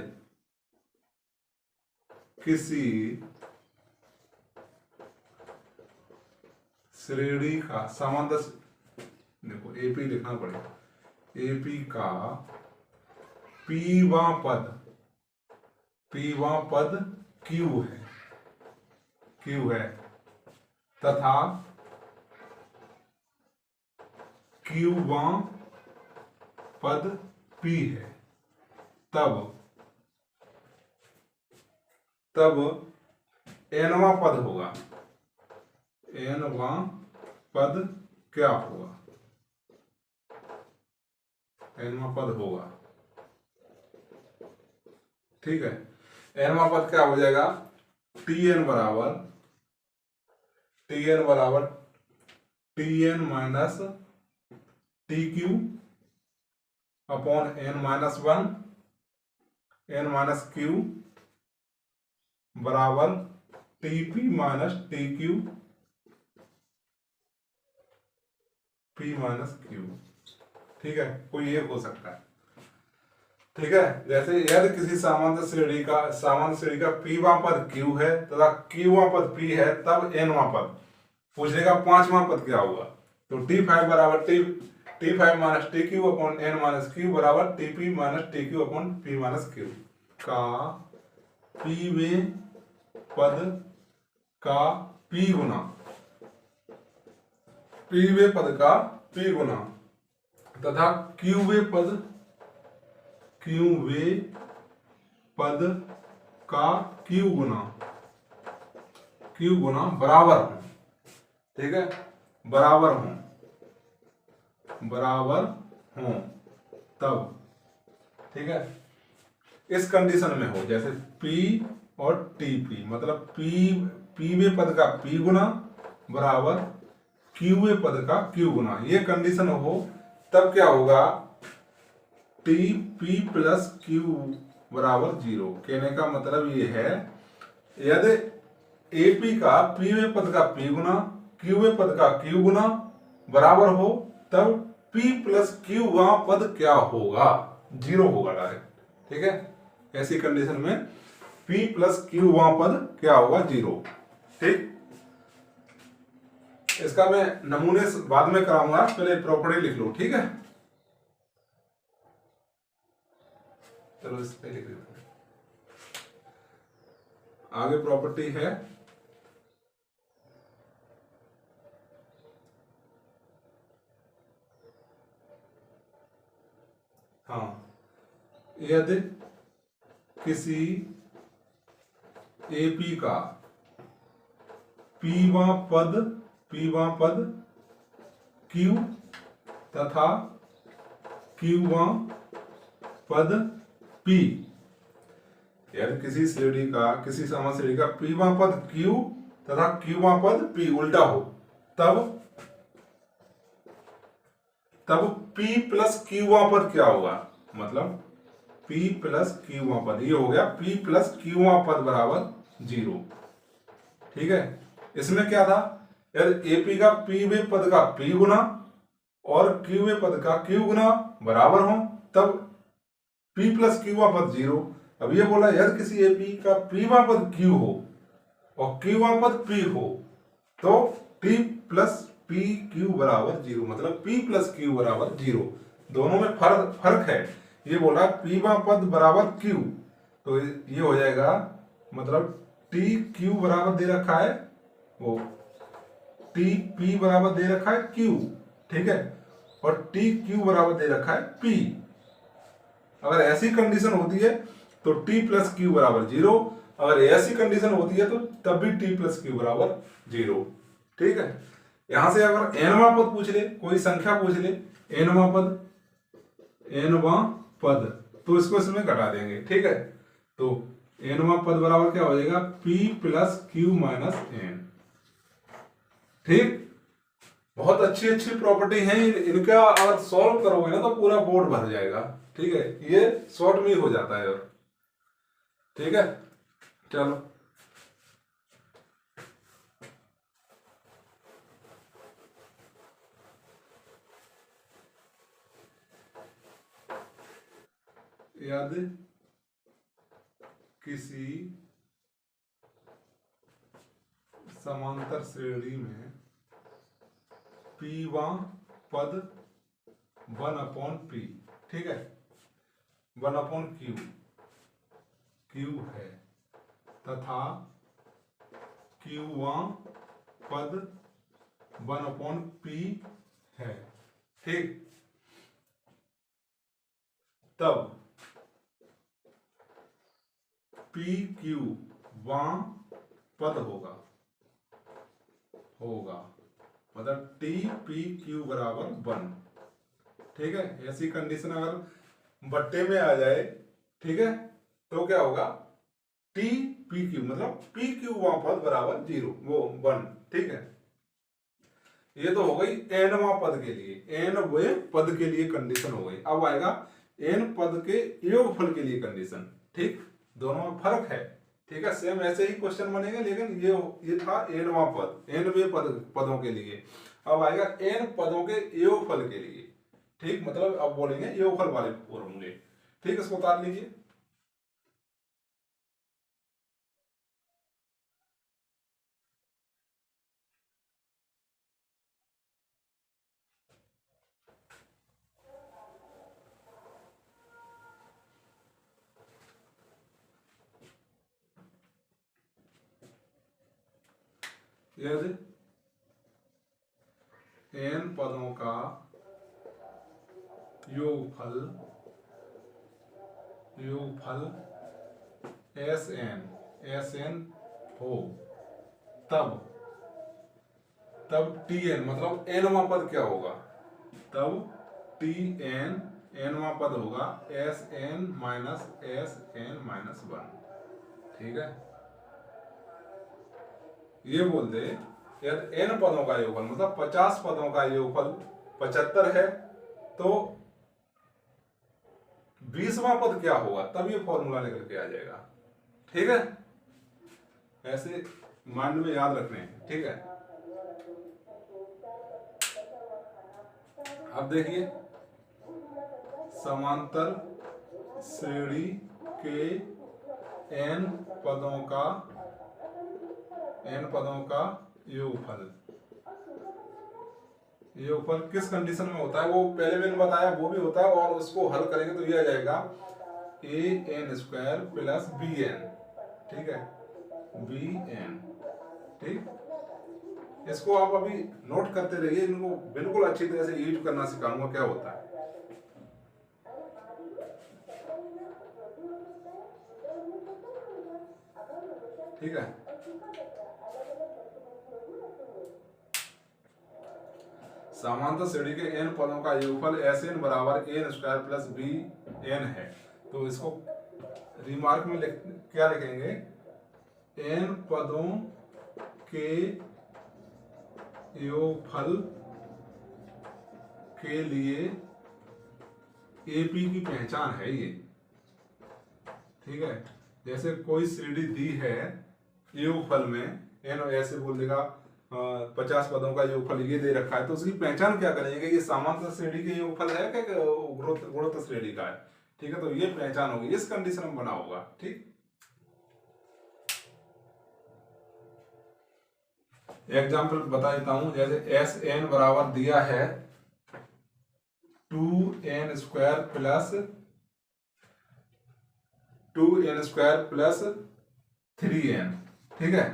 किसी श्रेणी का समांतर, देखो एपी लिखना पड़ेगा, एपी का पीवां पद क्यू है तथा क्यूवां पद पी है, तब एनवां पद होगा। एनवां पद क्या होगा, एनवां पद होगा। ठीक है, एनवां पद क्या हो जाएगा, टीएन बराबर TN minus T Q upon N minus 1 N minus Q बराबर TP minus T Q P minus Q. ठीक है, कोई एक हो सकता है। ठीक है, जैसे यदि किसी समांतर श्रेणी का पीवां पद क्यू है तथा क्यूवां पद पी है, तब एनवां पद पूछेगा, 5वां पद क्या होगा, तो T5 बराबर T5 minus T Q upon N minus Q बराबर TP minus T Q upon P minus Q का पीवें पद का पी गुना तथा क्यूवे पद का क्यू गुना बराबर हो, ठीक है, बराबर हो तब, ठीक है, इस कंडीशन में हो, जैसे P और TP, मतलब P वे पद का P गुना बराबर Q वे पद का Q गुना, ये कंडीशन हो तब क्या होगा, TP प्लस Q बराबर 0। कहने का मतलब ये है, यदि AP का P वे पद का P गुना Q वे पद का Q गुना बराबर हो तब P प्लस Q वहां पद क्या होगा, 0 होगा डायरेक्ट, ठीक है। ऐसी कंडीशन में P प्लस Q वहां पद क्या होगा, 0, ठीक। इसका मैं नमूने बाद में कराऊंगा, पहले प्रॉपर्टी लिख लो, ठीक है। चलो इस पे लिख देते हैं। आगे प्रॉपर्टी है, हाँ, यदि किसी AP का Pवां पद Q तथा Qवां पद P, यदि किसी श्रेणी का, किसी समान श्रेणी का Pवां पद Q तथा Qवां पद P उल्टा हो तब P प्लस Qवां पद क्या होगा, मतलब P प्लस Qवां पद, ये हो गया P प्लस Qवां पद बराबर 0, ठीक है। इसमें क्या था, यदि AP का P वे पद का P गुना और Q वे पद का Q गुना बराबर हो तब P प्लस Qवां पद 0। अब ये बोला यदि किसी AP का Pवां पद Q हो और Qवां पद P हो तो P प्लस PQ बराबर 0, मतलब P प्लस Q बराबर 0। दोनों में फर्क है, ये बोला Pवां पद बराबर Q, तो ये हो जाएगा, मतलब TQ बराबर दे रखा है, वो TP बराबर दे रखा है Q, ठीक है, और TQ बराबर दे रखा है P। अगर ऐसी कंडीशन होती है तो T प्लस Q बराबर 0, अगर ऐसी कंडीशन होती है तो तब भी T प्लस Q बराबर 0, ठीक है। यहां से अगर nवां पद पूछ ले, कोई संख्या पूछ ले, nवां पद, तो इसको इसमें घटा देंगे, ठीक है। तो nवां पद बराबर क्या हो जाएगा, P plus Q minus n, ठीक। बहुत अच्छी अच्छी प्रॉपर्टी है, इनका अगर सॉल्व करोगे ना तो पूरा बोर्ड भर जाएगा, ठीक है। ये शॉर्ट में हो जाता है, ठीक है। चलो यदि किसी समांतर श्रेणी में Pवां पद 1/P, ठीक है, 1/Q है तथा Qवां पद 1/P है, ठीक, तब PQ वां पद होगा, मतलब TPQ बराबर 1, ठीक है। ऐसी कंडीशन अगर बट्टे में आ जाए, ठीक है, तो क्या होगा, TPQ मतलब PQ वां पद बराबर 0, वो 1, ठीक है। ये तो हो गई nवां पद के लिए, nवे पद के लिए कंडीशन हो गई। अब आएगा n पद के योगफल के लिए कंडीशन, ठीक। दोनों में फर्क है, ठीक है। सेम ऐसे ही क्वेश्चन बनेगा, लेकिन ये था nवां पद, nवे पदों के लिए। अब आएगा n पदों के योगफल के लिए, ठीक, मतलब अब बोलेंगे योगफल वाले फॉर्मूले, ठीक। इसको उतार लीजिए। यदि n पदों का योगफल एस एन हो तब Tn मतलब nवां पद क्या होगा, तब Tn nवां पद होगा Sn माइनस Sn-1। ठीक है, ये बोल दे यदि n पदों का योगफल मतलब 50 पदों का योगफल 75 है तो 20वां पद क्या होगा, तब ये फॉर्मूला लेकर के आ जाएगा। ठीक है, ऐसे माइंड में याद रखने हैं। ठीक है, अब देखिए समांतर श्रेणी के n पदों का योगफल किस कंडीशन में होता है, वो पहले मैंने बताया, वो भी होता है, और उसको हल करेंगे तो ये आ जाएगा an² प्लस bn। ठीक है, bn। ठीक, इसको आप अभी नोट करते रहिए, इनको बिल्कुल अच्छी तरह से यूज करना सिखाऊंगा क्या होता है। ठीक है, समांतर श्रेणी के n पदों का योगफल Sn बराबर an² प्लस bn है। तो इसको रिमार्क में क्या लिखेंगे, n पदों के योगफल के लिए AP की पहचान है ये। ठीक है, जैसे कोई श्रेणी दी है योगफल में, n ऐसे बोल देगा 50 पदों का योगफल ये दे रखा है, तो उसकी पहचान क्या करेंगे, ये समांतर श्रेणी के योगफल है क्या गुणोत्तर श्रेणी का है। ठीक है, तो ये पहचान होगी, इस कंडीशन में बना होगा। ठीक, एग्जाम्पल बता देता हूं, जैसे Sn बराबर दिया है 2n² प्लस 3n। ठीक है,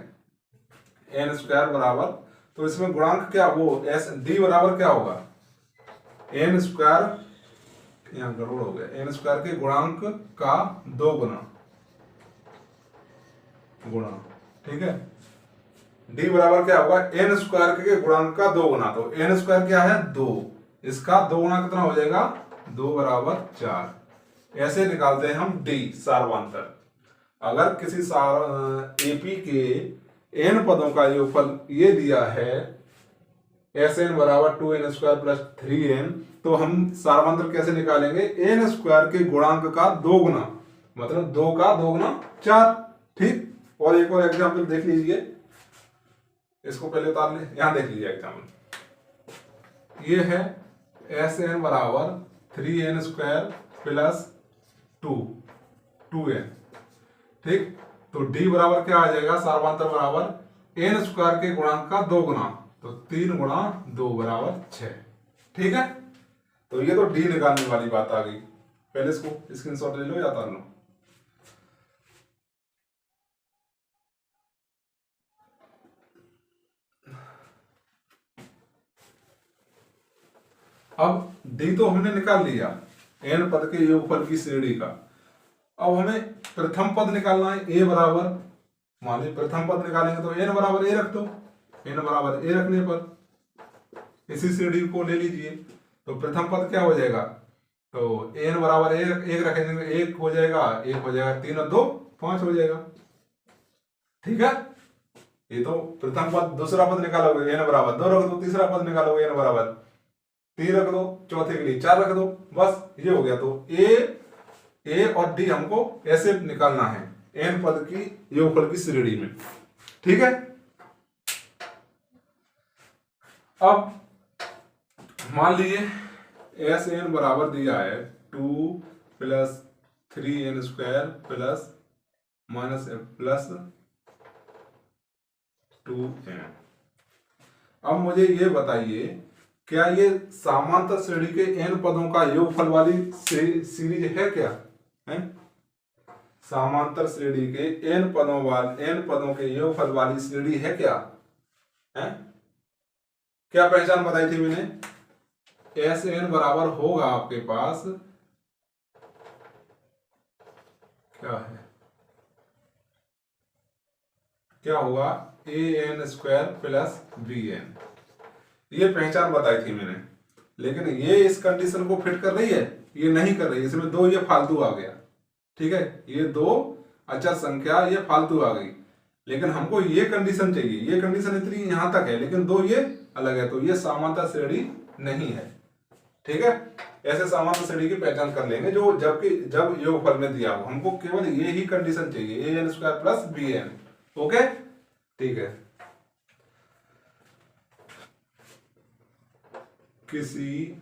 n² बराबर, तो इसमें गुणांक क्या, वो d बराबर क्या होगा, n², यहाँ गड़बड़ हो गया, n² के गुणांक का 2 गुना। ठीक है, d बराबर क्या होगा, n² के गुणांक का 2 गुना। तो n² क्या है 2, इसका 2 गुना कितना हो जाएगा, 2 बराबर 4। ऐसे निकालते हैं हम d सार्वंतर। अगर किसी AP के n पदों का योगफल ये दिया है Sn बराबर 2n² प्लस 3n, तो हम सार्वंतर कैसे निकालेंगे, n² के गुणांक का 2 गुना, मतलब 2 का 2 गुना 4। ठीक, और एक और एग्जाम्पल देख लीजिए, इसको पहले उतार ले, यहां देख लीजिए एग्जाम्पल। ये है Sn बराबर 3n² प्लस 2n। ठीक, तो d बराबर क्या आ जाएगा, सार्वंतर बराबर n² के गुणांक का 2 गुना, तो 3 गुणा 2 बराबर 6। ठीक है, तो ये तो d निकालने वाली बात आ गई। पहले इसको स्क्रीनशॉट ले लो या उतार लो। अब d तो हमने निकाल लिया, n पद के योगफल की श्रेणी का। अब हमें प्रथम पद निकालना है, a बराबर, मान लीजिए प्रथम पद निकालेंगे तो n बराबर a रख दो। n बराबर a रखने पर इसी श्रेणी को ले लीजिए, तो प्रथम पद क्या हो जाएगा, तो n बराबर 1 रखेंगे, 1 हो जाएगा, 1 हो जाएगा, 3 और 2 5 हो जाएगा। ठीक है, ये तो प्रथम पद। दूसरा पद निकालोगे n बराबर 2 रख दो, तीसरा पद निकालोगे n बराबर 3 रख दो, चौथे के लिए 4 रख दो, बस ये हो गया। तो a और d हमको ऐसे निकालना है n पद की योगफल की श्रेणी में। ठीक है, अब मान लीजिए Sn बराबर दिया है 2 plus 3n² plus minus plus 2n। अब मुझे ये बताइए, क्या ये समांतर श्रेणी के n पदों का योगफल वाली सीरीज है क्या, है? समांतर श्रेणी के n पदों के योगफल वाली श्रेणी है क्या, है? क्या पहचान बताई थी मैंने, एस एन बराबर होगा आपके पास क्या होगा A N square plus B N. ये पहचान बताई थी मैंने, लेकिन ये इस कंडीशन को फिट कर रही है, ये नहीं कर रही है। इसमें दो ये फालतू आ गया, ठीक है, ये दो अचर संख्या ये फालतू आ गई, लेकिन हमको ये कंडीशन चाहिए। ये कंडीशन इतनी यहां तक है, लेकिन दो ये अलग है, तो ये समांतर श्रेणी नहीं है, ठीक है। ऐसे समांतर श्रेणी की पहचान कर लेंगे जो जब योगफल में दिया हो। हमको केवल ये ही कंडीशन चाहिए, A N square plus B N. Okay, ठीक है। किसी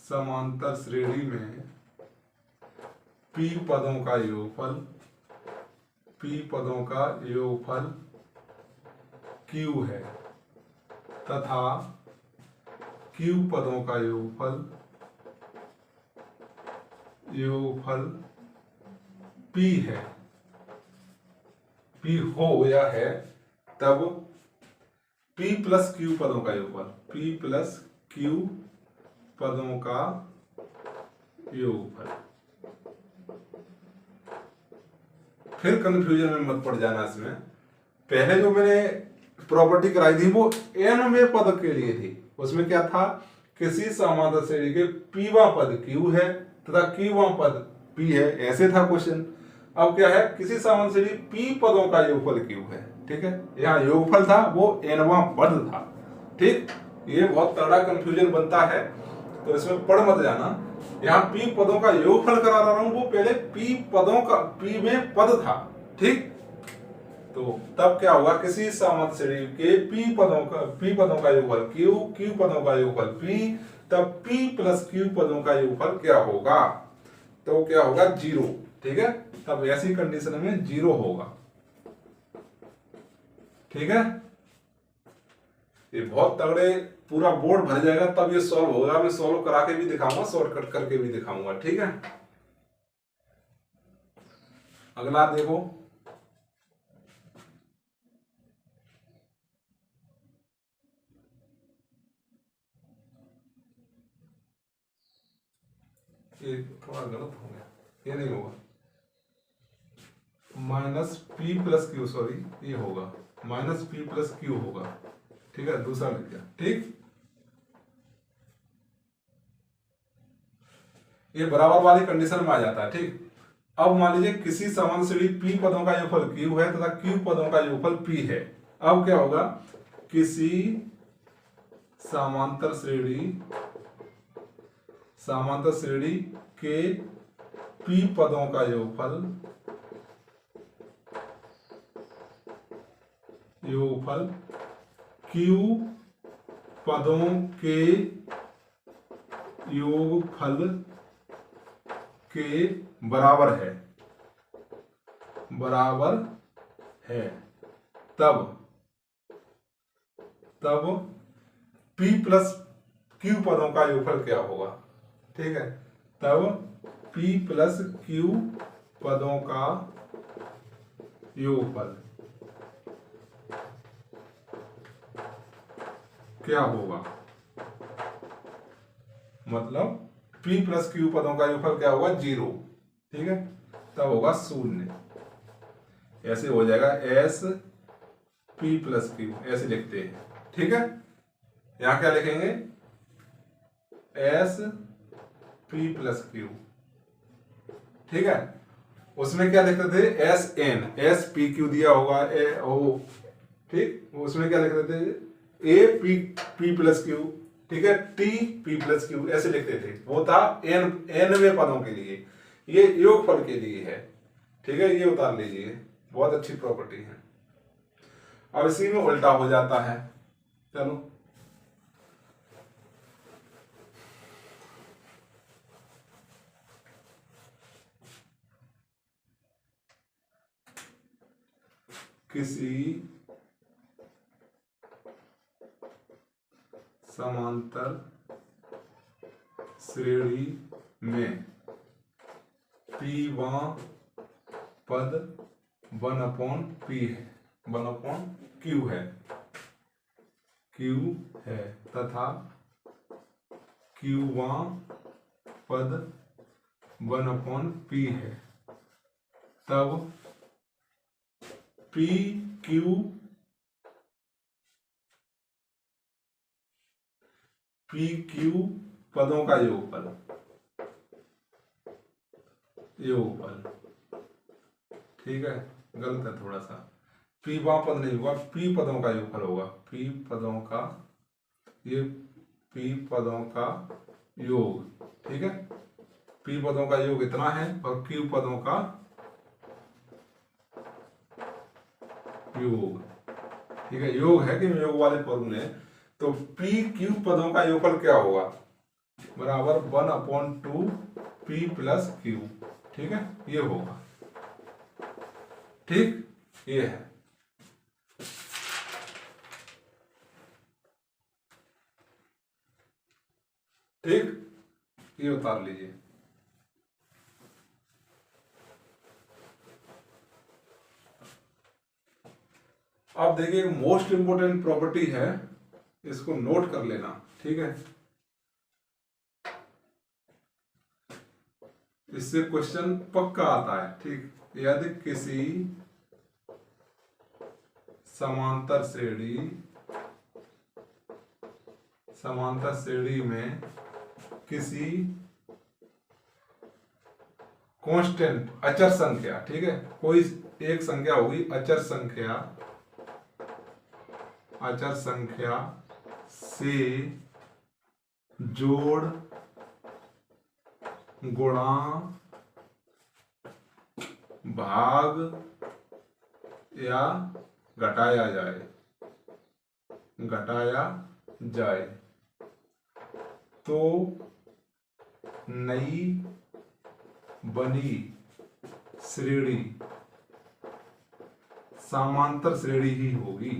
समांतर श्रेणी में p पदों का योगफल q है तथा q पदों का योगफल p है, p हो या है, तब p प्लस q पदों का योगफल, p प्लस q पदों का योगफल। फिर कंफ्यूजन में मत पड़ जाना। इसमें पहले जो मैंने प्रॉपर्टी कराई थी वो nवें पद के लिए थी। उसमें क्या था, किसी समांतर श्रेणी के pवां पद q है तथा qवां पद p है, ऐसे था क्वेश्चन। अब क्या है, किसी समांतर श्रेणी p पदों का योगफल q है, ठीक है। यहाँ योगफल था वो nवां पद था, ठीक। ये बहुत तगड़ा कंफ्यूजन बनता है, तो इसमें पढ़ मत जाना। यहाँ p पदों का योगफल करा रहा हूं, वो पहले p में पद था, ठीक। तो तब क्या होगा, किसी समांतर श्रेणी के p पदों का योगफल q पदों का योगफल p, तब p प्लस q पदों का योगफल क्या होगा, तो क्या होगा 0, ठीक है। तब ऐसी कंडीशन में 0 होगा, ठीक है। ये बहुत तगड़े पूरा बोर्ड भर जाएगा तब ये सॉल्व होगा। मैं सॉल्व करा के भी दिखाऊंगा, शॉर्टकट करके भी दिखाऊंगा, ठीक है। अगला देखो, ये थोड़ा गलत हो गया, ये नहीं होगा, minus P plus Q, sorry ये होगा माइनस पी प्लस क्यू होगा, ठीक है। दूसरा लिख दिया, ठीक। ये बराबर वाली कंडीशन में आ जाता है, ठीक। अब मान लीजिए किसी समांतर श्रेणी p पदों का योगफल q है तथा q पदों का योगफल p है। अब क्या होगा, किसी समांतर श्रेणी के p पदों का योगफल q पदों के योगफल के बराबर है, तब p प्लस q पदों का योगफल क्या होगा, ठीक है। तब p प्लस q पदों का योगफल क्या होगा, मतलब p प्लस q पदों का योगफल क्या होगा 0, ठीक है। तब होगा 0, ऐसे हो जाएगा s p प्लस q, ऐसे लिखते हैं, ठीक है। यहां क्या लिखेंगे, s p प्लस q, ठीक है। उसमें क्या लिखते थे, s n, s p q दिया होगा ठीक। उसमें क्या लिखते थे, a p प्लस q, ठीक है, t p प्लस q, ऐसे लिखते थे। वो था nवें पदों के लिए, ये योगफल के लिए है, ठीक है। ये उतार लीजिए, बहुत अच्छी प्रॉपर्टी है। अब इसी में उल्टा हो जाता है, चलो किसी समांतर श्रेणी में p वां पद 1/p है, 1/q है तथा क्यूवा पद 1/p है, तब पी क्यू पदों का योगफल ठीक है, गलत है थोड़ा सा, पी वहां पद नहीं होगा, पी पदों का योगफल होगा, पी पदों का, ये पी पदों का योग, ठीक है, पी पदों का योग इतना है और क्यू पदों का योग, ठीक है, योग है कि योग वाले फॉर्मूले, तो पी क्यू पदों का योगफल क्या होगा, बराबर 1/2 पी प्लस क्यू, ठीक है, ये होगा, ठीक, ये है। ठीक, ये उतार लीजिए। अब देखिए मोस्ट इंपोर्टेंट प्रॉपर्टी है, इसको नोट कर लेना, ठीक है, इससे क्वेश्चन पक्का आता है, ठीक, यदि किसी समांतर श्रेणी में किसी कांस्टेंट अचर संख्या, ठीक है, कोई एक संख्या होगी अचर संख्या से जोड़ गुणा भाग या घटाया जाए तो नई बनी श्रेणी समांतर श्रेणी ही होगी,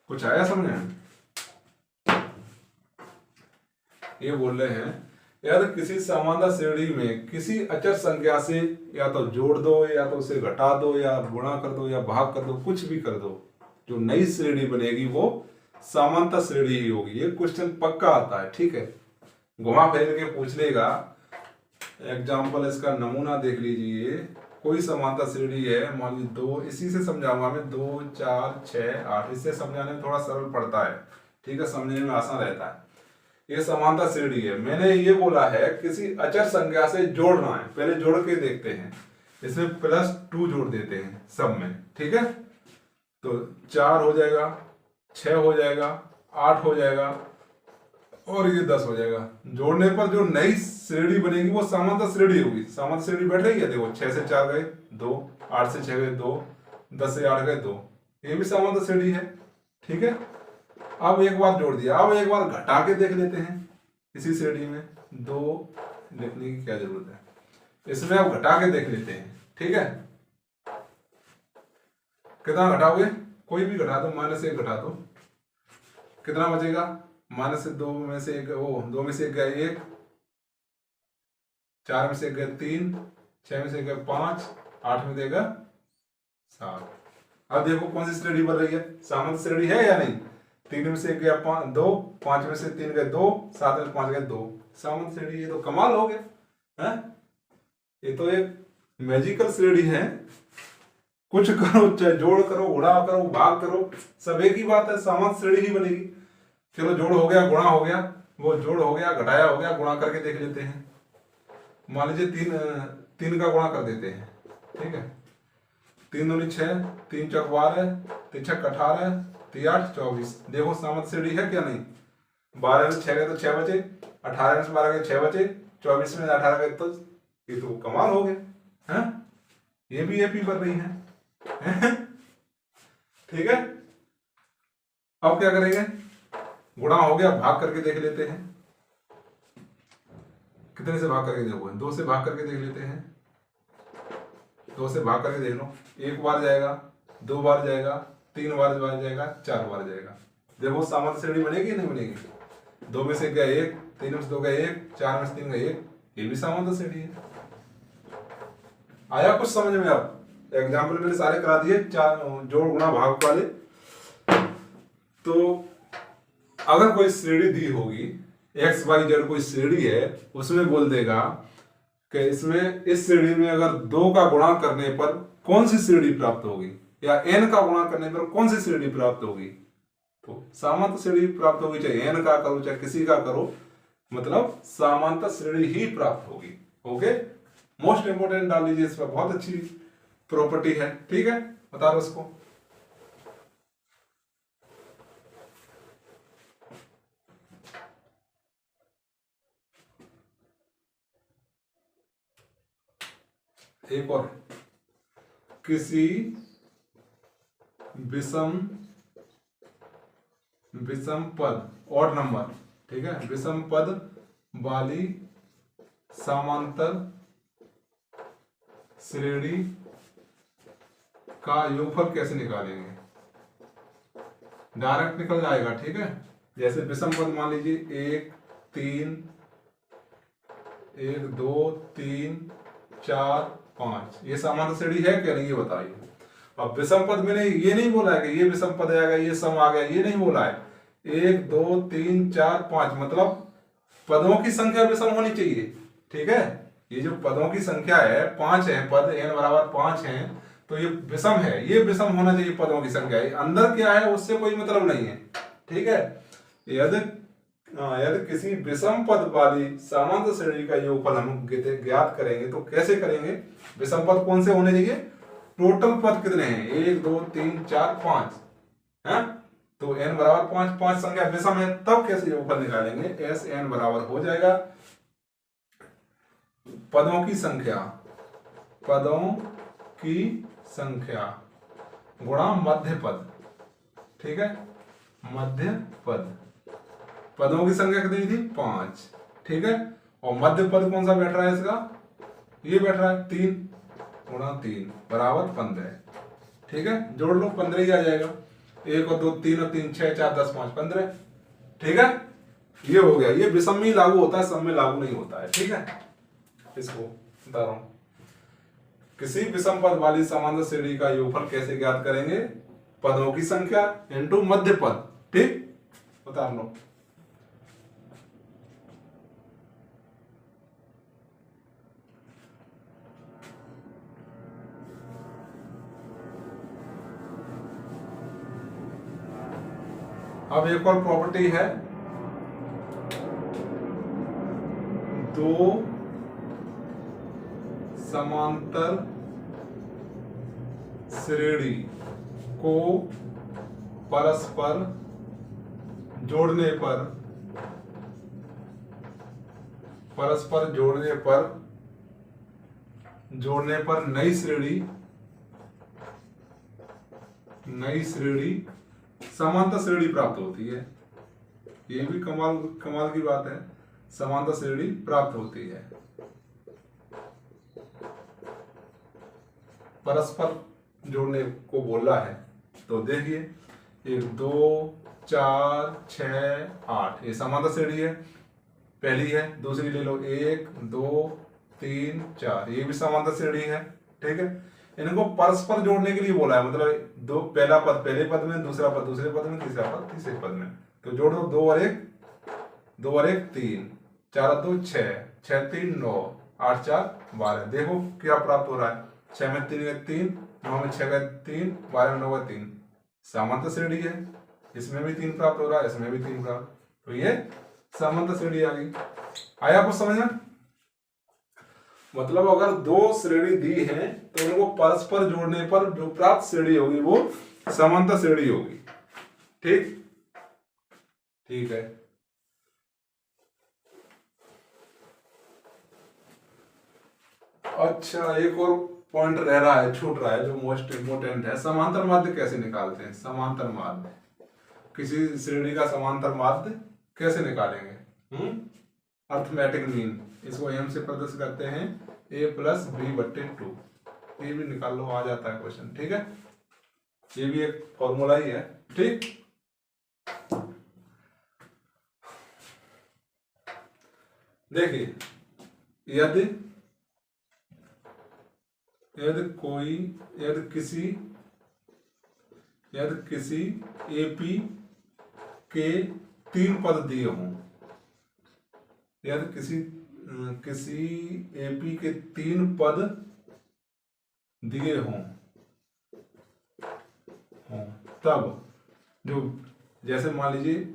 कुछ आया समझ में? ये बोल रहे हैं यदि किसी समांतर श्रेणी में किसी अचर संख्या से या तो जोड़ दो या तो उसे घटा दो या गुणा कर दो या भाग कर दो, कुछ भी कर दो, जो नई श्रेणी बनेगी वो समांतर श्रेणी ही होगी। ये क्वेश्चन पक्का आता है, ठीक है, घुमा फिर के पूछ लेगा। एग्जाम्पल इसका नमूना देख लीजिए, कोई समांतर श्रेणी है, मान लीजिए 2, इसी से समझाऊंगा मैं, 2 4 6 8, इससे समझाने में थोड़ा सरल पड़ता है, ठीक है, समझने में आसान रहता है। ये समांतर श्रेणी है, मैंने ये बोला है किसी अचर संख्या से जोड़ना है, पहले जोड़ के देखते हैं, इसमें +2 जोड़ देते हैं सब में, ठीक है, तो 4 हो जाएगा, 6 हो जाएगा, 8 हो जाएगा और ये 10 हो जाएगा। जोड़ने पर जो नई श्रेणी बनेगी वो समांतर श्रेणी होगी। समांतर श्रेणी बैठ रही है, देखो 6 से 4 गए 2, 8 से 6 गए 2, 10 से 8 गए 2, ये भी समांतर श्रेणी है, ठीक है। अब एक बार जोड़ दिया, अब एक बार घटा के देख लेते हैं, इसी श्रेणी में 2 लिखने की क्या जरूरत है, इसमें अब घटा के देख लेते हैं, ठीक है। कितना घटाओगे, कोई भी घटा दो, -1 घटा दो, कितना बचेगा, -2 में से 1, वो 2 में से 1 गया 1, 4 में से 1 गया 3, 6 में से 1 गया 5, 8 में देगा 7। अब देखो कौन सी श्रेणी बन रही है, समांतर श्रेणी है या नहीं। 3 में से 1 गया 2, 5 में से 3 गए 2, 7 में 5 गए 2, समांतर श्रेणी। ये तो कमाल हो गया, हैं? ये तो एक मैजिकल श्रेणी है, कुछ करो, चाहे जोड़ करो, गुणा करो, भाग करो, सब एक ही बात है, समांतर श्रेणी ही बनेगी। चलो जोड़ हो गया, गुणा हो गया, वो जोड़ हो गया, घटाया हो गया, गुणा करके देख लेते हैं। मान लीजिए 3 का गुणा कर देते हैं, ठीक है, 3 दूनी 6, 3 चौक 12, 3 छक 18, 3 8 24। देखो समांतर श्रेणी है क्या नहीं। 12 में 6 गए तो 6 बचे, 18 में से 12 गए 6 बचे, 24 में 18 गए तो ये तो कमाल हो गया, हैं? ये भी एपी कर रही है, ठीक है। अब क्या करेंगे, गुणा हो गया, भाग करके देख लेते हैं। कितने से भाग करके देखो, 2 से भाग करके देख लेते हैं। 2 से भाग करके देख लो, 1 बार जाएगा, 2 बार जाएगा, 3 बार जाएगा, 4 बार जाएगा। देखो समांतर श्रेणी बनेगी नहीं बनेगी। 2 में से गया 1, 3 में से 2 गया 1, 4 में से 3 गया 1, ये भी समांतर श्रेणी है। आया कुछ समझ में अब? एग्जाम्पल मैंने सारे करा दिए, चार जोड़ गुणा भाग वाले। तो अगर कोई श्रेणी दी होगी, एक्स वाई जेड कोई श्रेणी है, उसमें बोल देगा कि इसमें इस श्रेणी में अगर 2 का गुणा करने पर कौन सी श्रेणी प्राप्त होगी, या n का गुणा करने पर कौन सी श्रेणी प्राप्त होगी। तो सामान्य श्रेणी प्राप्त होगी, चाहे n का करो चाहे किसी का करो, मतलब सामान्य श्रेणी ही प्राप्त होगी। ओके, मोस्ट इंपोर्टेंट डाल लीजिए इस पर, बहुत अच्छी प्रॉपर्टी है। ठीक है, बता दो उसको। एक और, किसी विषम पद ऑड नंबर, ठीक है, विषम पद वाली समांतर श्रेणी का योगफल कैसे निकालेंगे। डायरेक्ट निकल जाएगा। ठीक है, जैसे विषम पद मान लीजिए 1 3 1 2 3 4 5, ये समांतर श्रेणी है क्या नहीं, ये बताइए। अब विषम पद मैंने ये नहीं बोला है कि ये विषम पद आएगा ये सम आ गया, ये नहीं बोला है। 1 2 3 4 5 मतलब पदों की संख्या विषम होनी चाहिए। ठीक है, ये जो पदों की संख्या है 5 है, पद n बराबर 5 है, तो ये विषम है, ये विषम होना चाहिए पदों की संख्या। अंदर क्या है उससे कोई मतलब नहीं है। ठीक है, यदि किसी विषम पद वाली समांतर श्रेणी का योगफल हम ज्ञात करेंगे तो कैसे करेंगे। विषम पद कौन से होने चाहिए, टोटल पद कितने हैं 1 2 3 4 5 है, तो n बराबर 5, 5 संख्या विषम है, तब कैसे योगफल निकालेंगे। एस एन बराबर हो जाएगा पदों की संख्या गुणा मध्य पद। ठीक है, मध्य पद, पदों की संख्या कितनी थी 5। ठीक है, और मध्य पद कौन सा बैठ रहा है इसका, ये बैठ रहा है 3 गुणा 3 बराबर 15। ठीक है, जोड़ लो 15 ही आ जाएगा। 1 और 2 3 और 3 6 4 10 5 15। ठीक है, ये हो गया। ये विषम में लागू होता है, सब में लागू नहीं होता है। ठीक है, इसको बता रहा हूं, किसी विषम पद वाली समांतर श्रेणी का योगफल कैसे ज्ञात करेंगे, पदों की संख्या इनटू मध्य पद। ठीक, बता लो। अब एक और प्रॉपर्टी है, 2 समांतर श्रेणी को परस्पर जोड़ने पर नई श्रेणी समांतर श्रेणी प्राप्त होती है। ये भी कमाल की बात है, समांतर श्रेणी प्राप्त होती है। परस्पर जोड़ने को बोला है, तो देखिए 1 2 4 6 8 ये समांतर श्रेणी है, पहली है। दूसरी ले लो 1 2 3 4, ये भी समांतर श्रेणी है। ठीक है, इनको परस्पर जोड़ने के लिए बोला है, मतलब दो, पहला पद पहले पद में, दूसरा पद दूसरे पद में, तीसरा पद तीसरे पद में, तो जोड़ दो 2 और 1 3, 4 और 2 6, 6 3 9, 8 4 12। देखो क्या प्राप्त हो रहा है, 6 में 3 गए 3, 9 में 6 गए 3, 12 में 9 गए 3, समांतर श्रेणी है। इसमें भी 3 प्राप्त हो रहा है, इसमें भी 3 प्राप्त, तो ये समांतर श्रेणी आ गई। आया आपको समझ में। मतलब अगर 2 श्रेणी दी है तो उनको परस्पर जोड़ने पर जो प्राप्त श्रेणी होगी वो समांतर श्रेणी होगी। ठीक, ठीक है। अच्छा, एक और पॉइंट रह रहा है, छूट रहा है, जो मोस्ट इंपोर्टेंट है, समांतर माध्य कैसे निकालते हैं। समांतर माध्य, किसी श्रेणी का समांतर माध्य कैसे निकालेंगे। अर्थमेटिक मीन, इसको एम से प्रदर्शित करते हैं a+b/2। ये भी निकाल लो, आ जाता है क्वेश्चन। ठीक है, ये भी एक फॉर्मूला ही है। ठीक, देखिए यदि यदि किसी एपी के 3 पद दिए हों, यदि किसी एपी के 3 पद दिए हों तब जो, जैसे मान लीजिए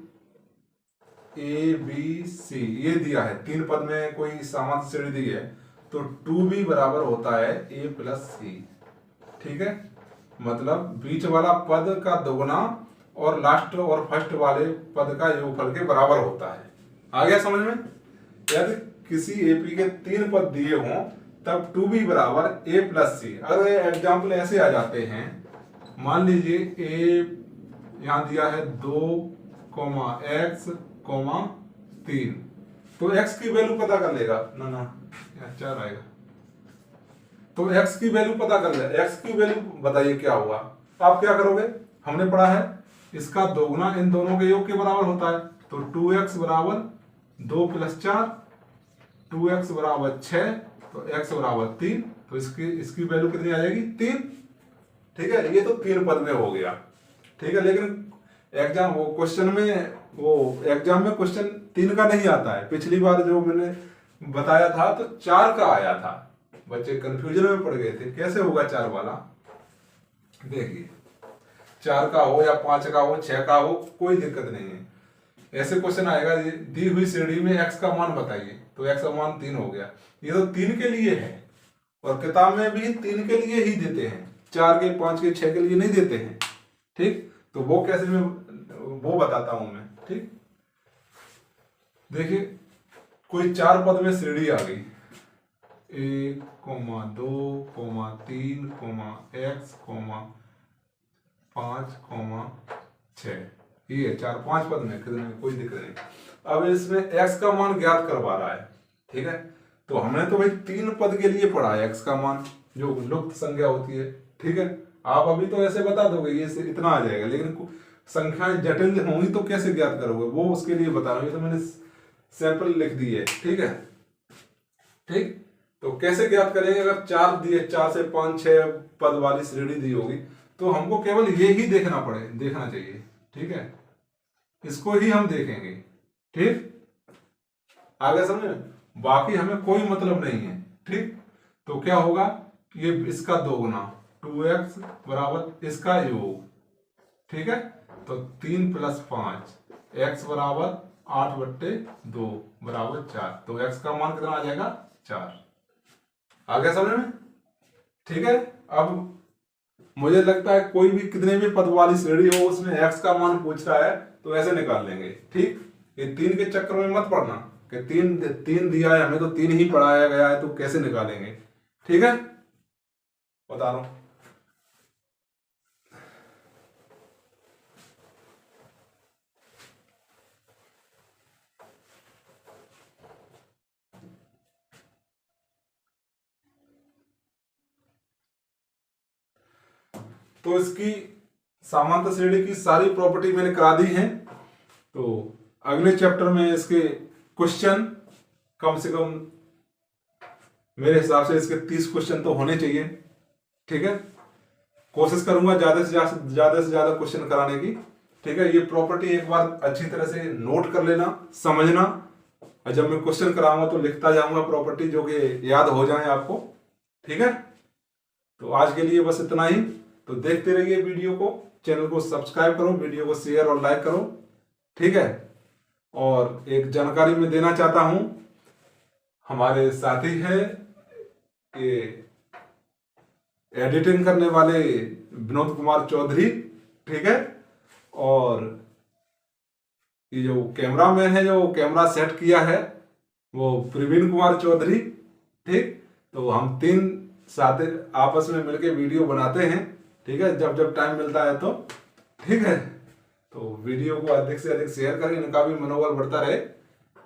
ए बी सी ये दिया है, 3 पद में कोई सामान्य श्रेणी दी है, तो 2b बराबर होता है a प्लस सी। ठीक है, मतलब बीच वाला पद का दोगुना और लास्ट और फर्स्ट वाले पद का योगफल के बराबर होता है। आ गया समझ में? यदि किसी एपी के 3 पद दिए हों तब 2b बराबर a प्लस सी। अगर एग्जाम्पल ऐसे आ जाते हैं, मान लीजिए a यहाँ दिया है 2, x, 3, तो x की वैल्यू पता कर लेगा ना 4 आएगा, तो x की वैल्यू पता कर ले। x की वैल्यू बताइए क्या होगा। आप क्या करोगे, हमने पढ़ा है इसका दोगुना इन दोनों के योग के बराबर होता है, तो 2x बराबर 2 प्लस 4, 2x बराबर 6, तो x बराबर 3, तो इसकी वैल्यू कितनी आ जाएगी 3। ठीक है, ये तो 3 पद में हो गया। ठीक है, लेकिन एग्जाम में क्वेश्चन 3 का नहीं आता है। पिछली बार जो मैंने बताया था तो 4 का आया था, बच्चे कंफ्यूजन में पड़ गए थे कैसे होगा 4 वाला। देखिए 4 का हो या 5 का हो, 6 का हो, कोई दिक्कत नहीं है। ऐसे क्वेश्चन आएगा, दी हुई श्रेणी में x का मान बताइए, तो x का मान 3 हो गया। ये तो 3 के लिए है और किताब में भी 3 के लिए ही देते हैं, 4 के, 5 के, 6 के लिए नहीं देते हैं। ठीक, तो वो कैसे मैं वो बताता हूं मैं। ठीक, देखिए कोई 4 पद में श्रेणी आ गई, 1, 2, 3, x, 5, 6, ये 4-5 पद में कितने में कोई दिक्कत नहीं। अब इसमें x का मान ज्ञात करवा रहा है। ठीक है, तो हमने तो भाई 3 पद के लिए पढ़ा है x का मान जो लुप्त संख्या होती है। ठीक है, आप अभी तो ऐसे बता दोगे ये से इतना आ जाएगा, लेकिन संख्याएं जटिल होंगी तो कैसे ज्ञात करोगे, वो उसके लिए बता रहा हूँ। ये तो मैंने सैंपल लिख दी है। ठीक है, ठीक, तो कैसे ज्ञात करेंगे, अगर 4 से 5, 6 पद वाली श्रेणी दी होगी तो हमको केवल ये ही देखना चाहिए। ठीक है, इसको ही हम देखेंगे। ठीक, आगे समझ में, बाकी हमें कोई मतलब नहीं है। ठीक, तो क्या होगा, ये इसका दोगुना 2x बराबर इसका योग। ठीक है, तो 3 प्लस 5, x बराबर 8/2 बराबर 4, तो x का मान कितना आ जाएगा 4। आ गया समझ में? ठीक है, अब मुझे लगता है कोई भी कितने भी पद वाली श्रेणी हो उसमें x का मान पूछ रहा है तो ऐसे निकाल लेंगे। ठीक, ये 3 के चक्कर में मत पड़ना कि 3 दिया है हमें तो 3 ही पढ़ाया गया है तो कैसे निकालेंगे। ठीक है, बता रहा हूं। तो इसकी सामान्य श्रेणी की सारी प्रॉपर्टी मैंने करा दी है। तो अगले चैप्टर में इसके क्वेश्चन कम से कम मेरे हिसाब से इसके 30 क्वेश्चन तो होने चाहिए। ठीक है, कोशिश करूंगा ज्यादा से ज्यादा क्वेश्चन कराने की। ठीक है, ये प्रॉपर्टी एक बार अच्छी तरह से नोट कर लेना, समझना, और जब मैं क्वेश्चन कराऊंगा तो लिखता जाऊंगा प्रॉपर्टी जो कि याद हो जाए आपको। ठीक है, तो आज के लिए बस इतना ही। तो देखते रहिए वीडियो को, चैनल को सब्सक्राइब करो, वीडियो को शेयर और लाइक करो। ठीक है, और एक जानकारी मैं देना चाहता हूं, हमारे साथी हैं ये एडिटिंग करने वाले विनोद कुमार चौधरी। ठीक है, और ये जो कैमरामैन है जो कैमरा सेट किया है वो प्रवीण कुमार चौधरी। ठीक, तो हम 3 साथ आपस में मिलके वीडियो बनाते हैं। ठीक है, जब जब टाइम मिलता है तो। ठीक है, तो वीडियो को अधिक से अधिक शेयर करें, इनका भी मनोबल बढ़ता रहे।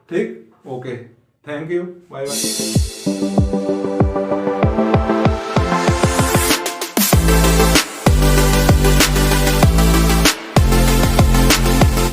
ठीक, okay, thank you, bye bye.